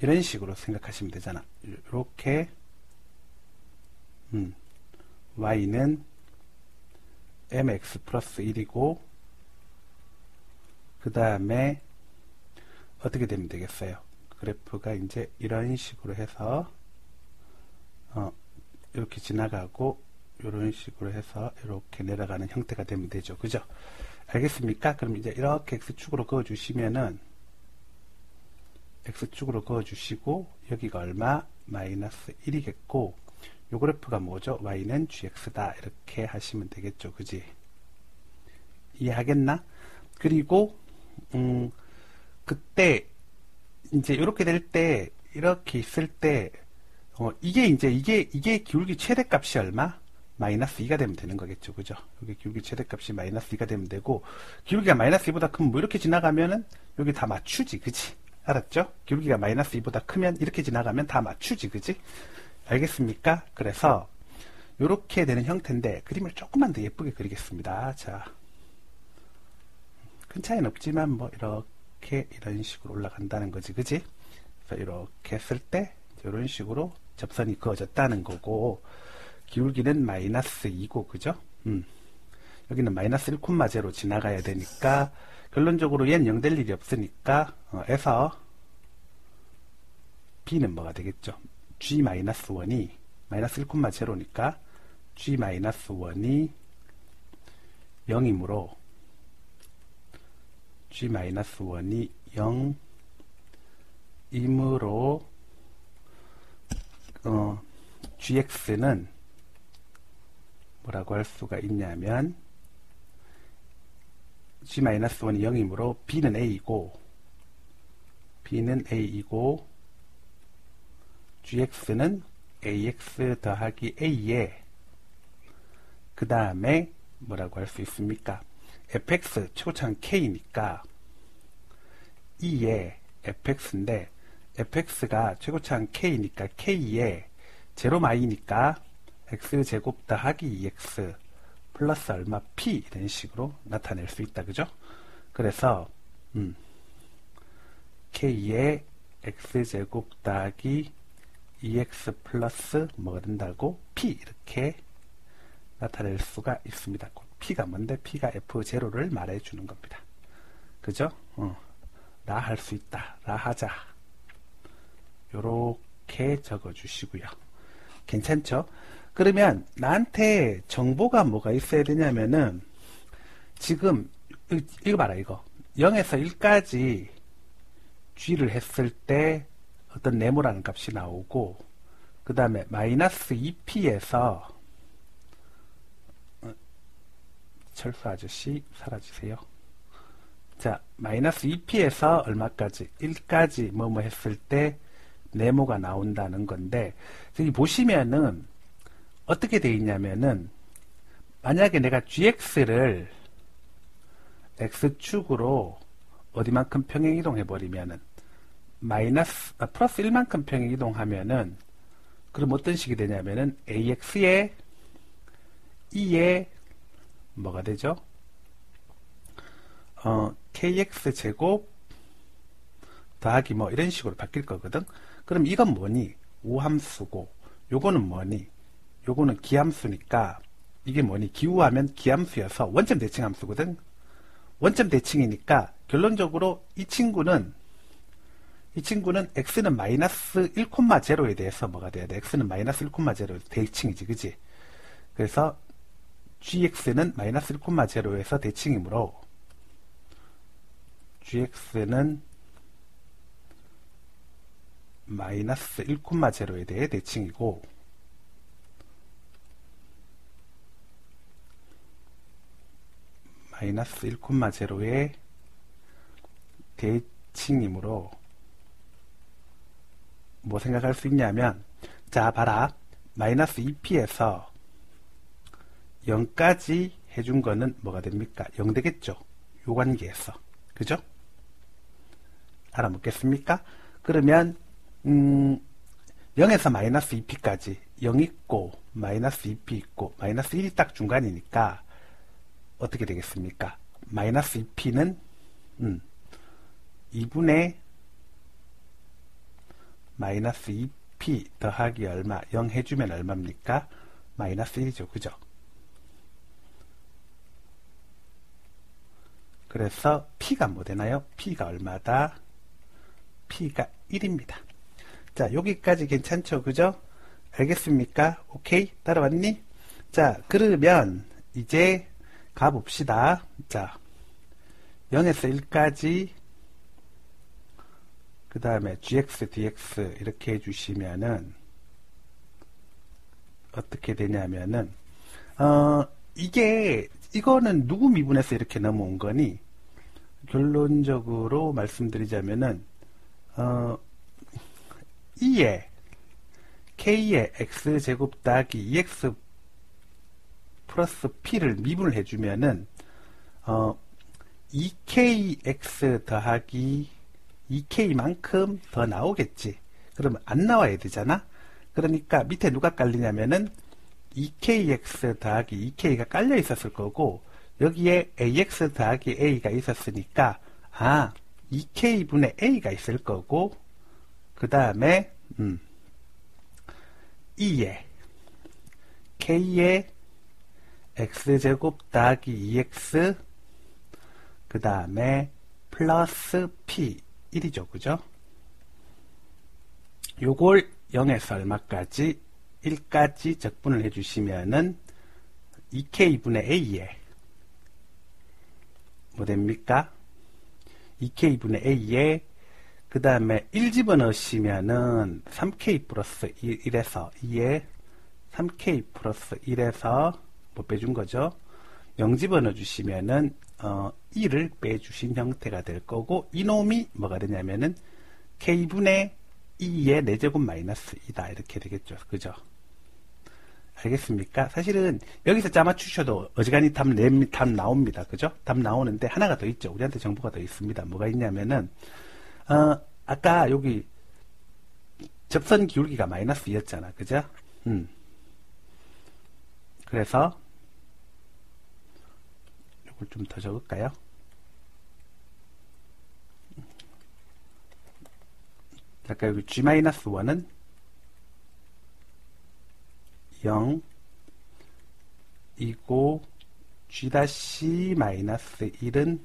이런 식으로 생각하시면 되잖아. 이렇게 y는 mx 플러스 1이고 그 다음에 어떻게 되면 되겠어요? 그래프가 이제 이런 식으로 해서 이렇게 지나가고 이런 식으로 해서 이렇게 내려가는 형태가 되면 되죠. 그죠? 알겠습니까? 그럼 이제 이렇게 x축으로 그어주시면은 x축으로 그어주시고 여기가 얼마? 마이너스 1이겠고 요 그래프가 뭐죠? y는 gx다 이렇게 하시면 되겠죠. 그지? 이해하겠나? 그리고 그때 이제 이렇게 될 때 이렇게 있을 때 이게 기울기 최대값이 얼마? 마이너스 2가 되면 되는 거겠죠. 그죠? 여기 기울기 최대값이 마이너스 2가 되면 되고 기울기가 마이너스 2보다 크면 뭐 이렇게 지나가면은 여기 다 맞추지. 그지? 알았죠? 기울기가 마이너스 2보다 크면 이렇게 지나가면 다 맞추지. 그지? 알겠습니까? 그래서 이렇게 되는 형태인데 그림을 조금만 더 예쁘게 그리겠습니다. 자, 큰 차이는 없지만 뭐 이렇게 이런 식으로 올라간다는 거지. 그지? 그래서 이렇게 했을 때 이런 식으로 접선이 그어졌다는 거고 기울기는 마이너스 2고 그죠? 여기는 마이너스 1,0 지나가야 되니까 결론적으로 얘는 0 될 일이 없으니까 에서 b는 뭐가 되겠죠? g-1이 마이너스 1,0니까 g-1이 0이므로 g-1이 0이므로 gx는 뭐라고 할 수가 있냐면 g-1이 0이므로 b는 a이고 gx는 ax 더하기 a에 그 다음에 뭐라고 할 수 있습니까? fx 최고차는 k니까 2에 fx인데 fx가 최고차항 k니까 k에 제로 마이니까 x제곱 더하기 2x 플러스 얼마 p 이런 식으로 나타낼 수 있다. 그죠? 그래서 k에 x제곱 더하기 2x 플러스 뭐가 된다고? p 이렇게 나타낼 수가 있습니다. p가 뭔데? p가 f0를 말해주는 겁니다. 그죠? 라 할 수 있다. 라 하자. 요렇게 적어주시고요. 괜찮죠? 그러면 나한테 정보가 뭐가 있어야 되냐면은 지금 이거 봐라 이거 0에서 1까지 g를 했을 때 어떤 네모라는 값이 나오고 그 다음에 마이너스 2p에서 철수 아저씨 사라지세요. 자, 마이너스 2p에서 얼마까지? 1까지 뭐뭐 했을 때 네모가 나온다는 건데 여기 보시면은 어떻게 돼 있냐면은 만약에 내가 gx를 x축으로 어디만큼 평행 이동해 버리면은 플러스 1만큼 평행 이동하면은 그럼 어떤 식이 되냐면은 ax에 2에 뭐가 되죠? kx 제곱 더하기 뭐 이런 식으로 바뀔 거거든. 그럼 이건 뭐니? 우함수고 요거는 뭐니? 요거는 기함수니까 이게 뭐니? 기우하면 기함수여서 원점 대칭 함수거든. 원점 대칭이니까 결론적으로 이 친구는 x는 마이너스 1,0에 대해서 뭐가 돼야 돼? x는 마이너스 1,0에 대칭이지, 그지? 그래서 gx는 마이너스 1,0에서 대칭이므로 gx는 마이너스 1,0에 대해 대칭이고 마이너스 1,0의 대칭이므로 뭐 생각할 수 있냐면 자 봐라 마이너스 2p에서 0까지 해준 거는 뭐가 됩니까? 0 되겠죠? 요 관계에서 그죠? 알아먹겠습니까? 그러면 0에서 마이너스 2p까지 0 있고 마이너스 2p 있고 마이너스 1이 딱 중간이니까 어떻게 되겠습니까? 마이너스 2p는 2분의 마이너스 2p 더하기 얼마? 0 해주면 얼마입니까? 마이너스 1이죠. 그죠? 그래서 p가 뭐 되나요? p가 얼마다? p가 1입니다. 자, 여기까지 괜찮죠? 그죠? 알겠습니까? 오케이? 따라왔니? 자, 그러면 이제 가봅시다. 자, 0에서 1까지 그 다음에 gx, dx 이렇게 해주시면은 어떻게 되냐면은 이거는 누구 미분에서 이렇게 넘어온 거니? 결론적으로 말씀드리자면은 2에 k에 x제곱 더하기 2x 플러스 p를 미분을 해주면은 2kx 더하기 2k만큼 더 나오겠지. 그러면 안 나와야 되잖아. 그러니까 밑에 누가 깔리냐면은 2kx 더하기 2k가 깔려 있었을 거고 여기에 ax 더하기 a가 있었으니까 2k분의 a가 있을 거고 그 다음에 2에 k에 x제곱 더하기 2x 그 다음에 플러스 p 1이죠. 그죠? 요걸 0에서 얼마까지? 1까지 적분을 해주시면은 2k분의 a에 뭐 됩니까? 2k분의 a에 그 다음에 1 집어넣으시면은 3k 플러스 1에서 2에 3k 플러스 1에서 뭐 빼준 거죠? 0 집어넣어 주시면은 2를 빼주신 형태가 될 거고 이놈이 뭐가 되냐면은 k분의 2의 4제곱 마이너스 2다 이렇게 되겠죠. 그죠? 알겠습니까? 사실은 여기서 짜맞추셔도 어지간히 답 나옵니다. 그죠? 답 나오는데 하나가 더 있죠. 우리한테 정보가 더 있습니다. 뭐가 있냐면은 아까 여기 접선 기울기가 마이너스 2였잖아. 그죠? 그래서 이걸 좀 더 적을까요? 아까 여기 G-1은 0 이고 G-1은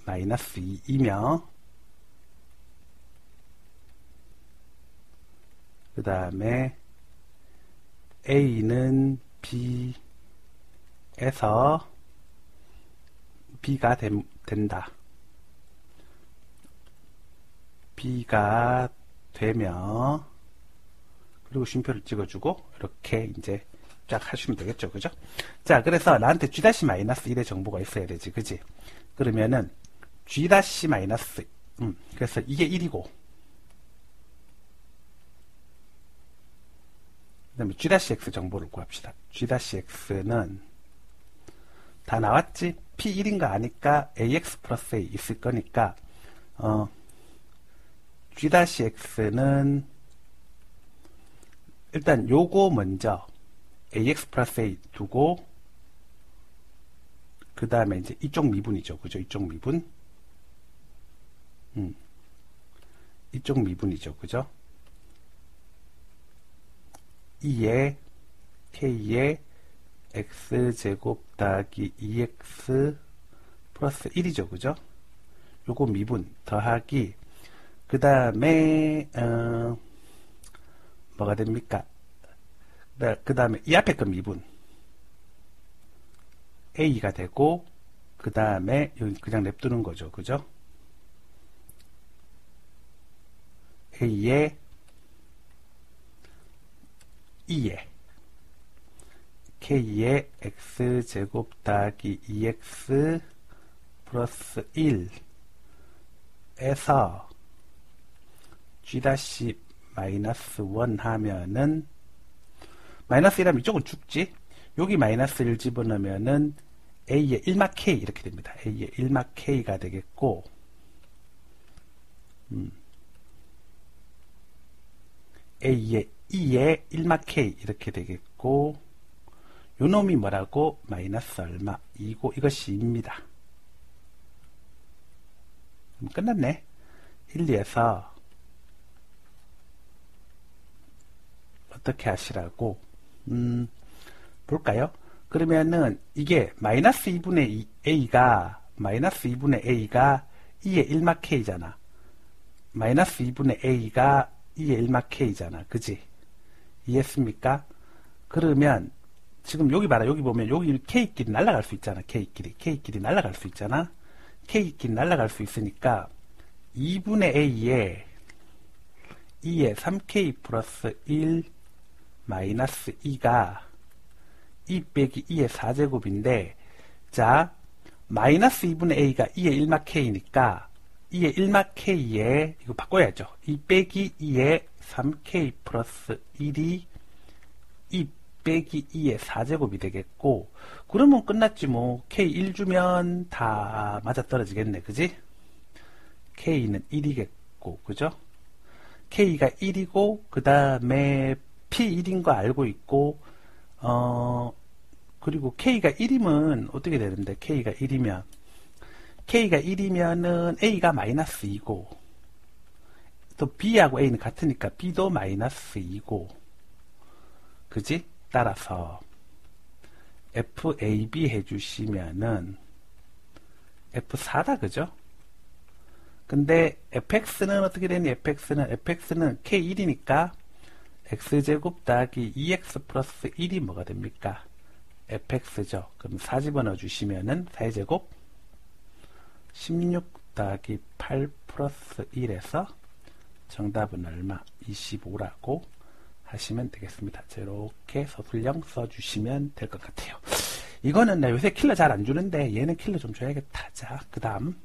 마이너스 2이며 그 다음에 A는 B에서 B가 된다. B가 되며 그리고 쉼표를 찍어주고 이렇게 이제 쫙 하시면 되겠죠. 그죠? 자, 그래서 나한테 G-1의 정보가 있어야 되지. 그지? 그러면은 G-, 그래서 이게 1이고 그 다음에 G-X 정보를 구합시다. G-X는 다 나왔지? P1인가 아니까 AX 플러스 A 있을 거니까 G-X는 일단 요거 먼저 AX 플러스 A 두고 그 다음에 이제 이쪽 미분이죠. 그죠? 이쪽 미분. 이쪽 미분이죠. 그죠? 2에 K에 X제곱 더하기 2X 플러스 1이죠. 그죠? 요거 미분 더하기 그 다음에 뭐가 됩니까? 그 다음에 이 앞에 거 미분 A가 되고 그 다음에 여기 그냥 냅두는 거죠. 그죠? A에 2에 K에 X제곱 더하기 2X 플러스 1에서 G--1 하면은 마이너스 1하면 이쪽은 죽지. 여기 마이너스 1 집어넣으면은 A의 1마 K 이렇게 됩니다. A의 1마 K가 되겠고 A의 2의 1마 K 이렇게 되겠고 요 놈이 뭐라고? 마이너스 얼마? 2고 이것이 2입니다. 끝났네. 1, 2에서 어떻게 하시라고? 볼까요? 그러면은 이게 마이너스 2분의 A가 2의 1마 K잖아. 마이너스 2분의 A가 2의 1마 K잖아. 그지? 이해했습니까? 그러면 지금 여기 봐라. 여기 보면 여기 K끼리 날아갈 수 있잖아. K끼리 날아갈 수 있잖아. K끼리 날아갈 수 있으니까 2분의 A에 2의 3K 플러스 1 마이너스 2가 2 빼기 2의 4제곱인데 자 마이너스 2분의 A가 2의 1마 K니까 2의 1마 K에 이거 바꿔야죠. 2 빼기 2의 3K 플러스 1이 2 빼기 2의 4제곱이 되겠고 그러면 끝났지 뭐. K 1 주면 다 맞아떨어지겠네. 그지? K는 1이겠고 그죠? K가 1이고 그 다음에 P1인 거 알고 있고 그리고 K가 1이면 어떻게 되는데 K가 1이면은 A가 마이너스 2고 또 B하고 A는 같으니까 B도 마이너스 2고 그지? 따라서 FAB 해주시면은 F4다 그죠? 근데 fx는 어떻게 되니? fx는 k1이니까 x제곱 더하기 2x 플러스 1이 뭐가 됩니까? fx죠. 그럼 4 집어넣어 주시면은 4의 제곱 16 더하기 8 플러스 1에서 정답은 얼마? 25라고 하시면 되겠습니다. 이렇게 서술형 써주시면 될 것 같아요. 이거는 나 요새 킬러 잘 안 주는데 얘는 킬러 좀 줘야겠다. 자, 그 다음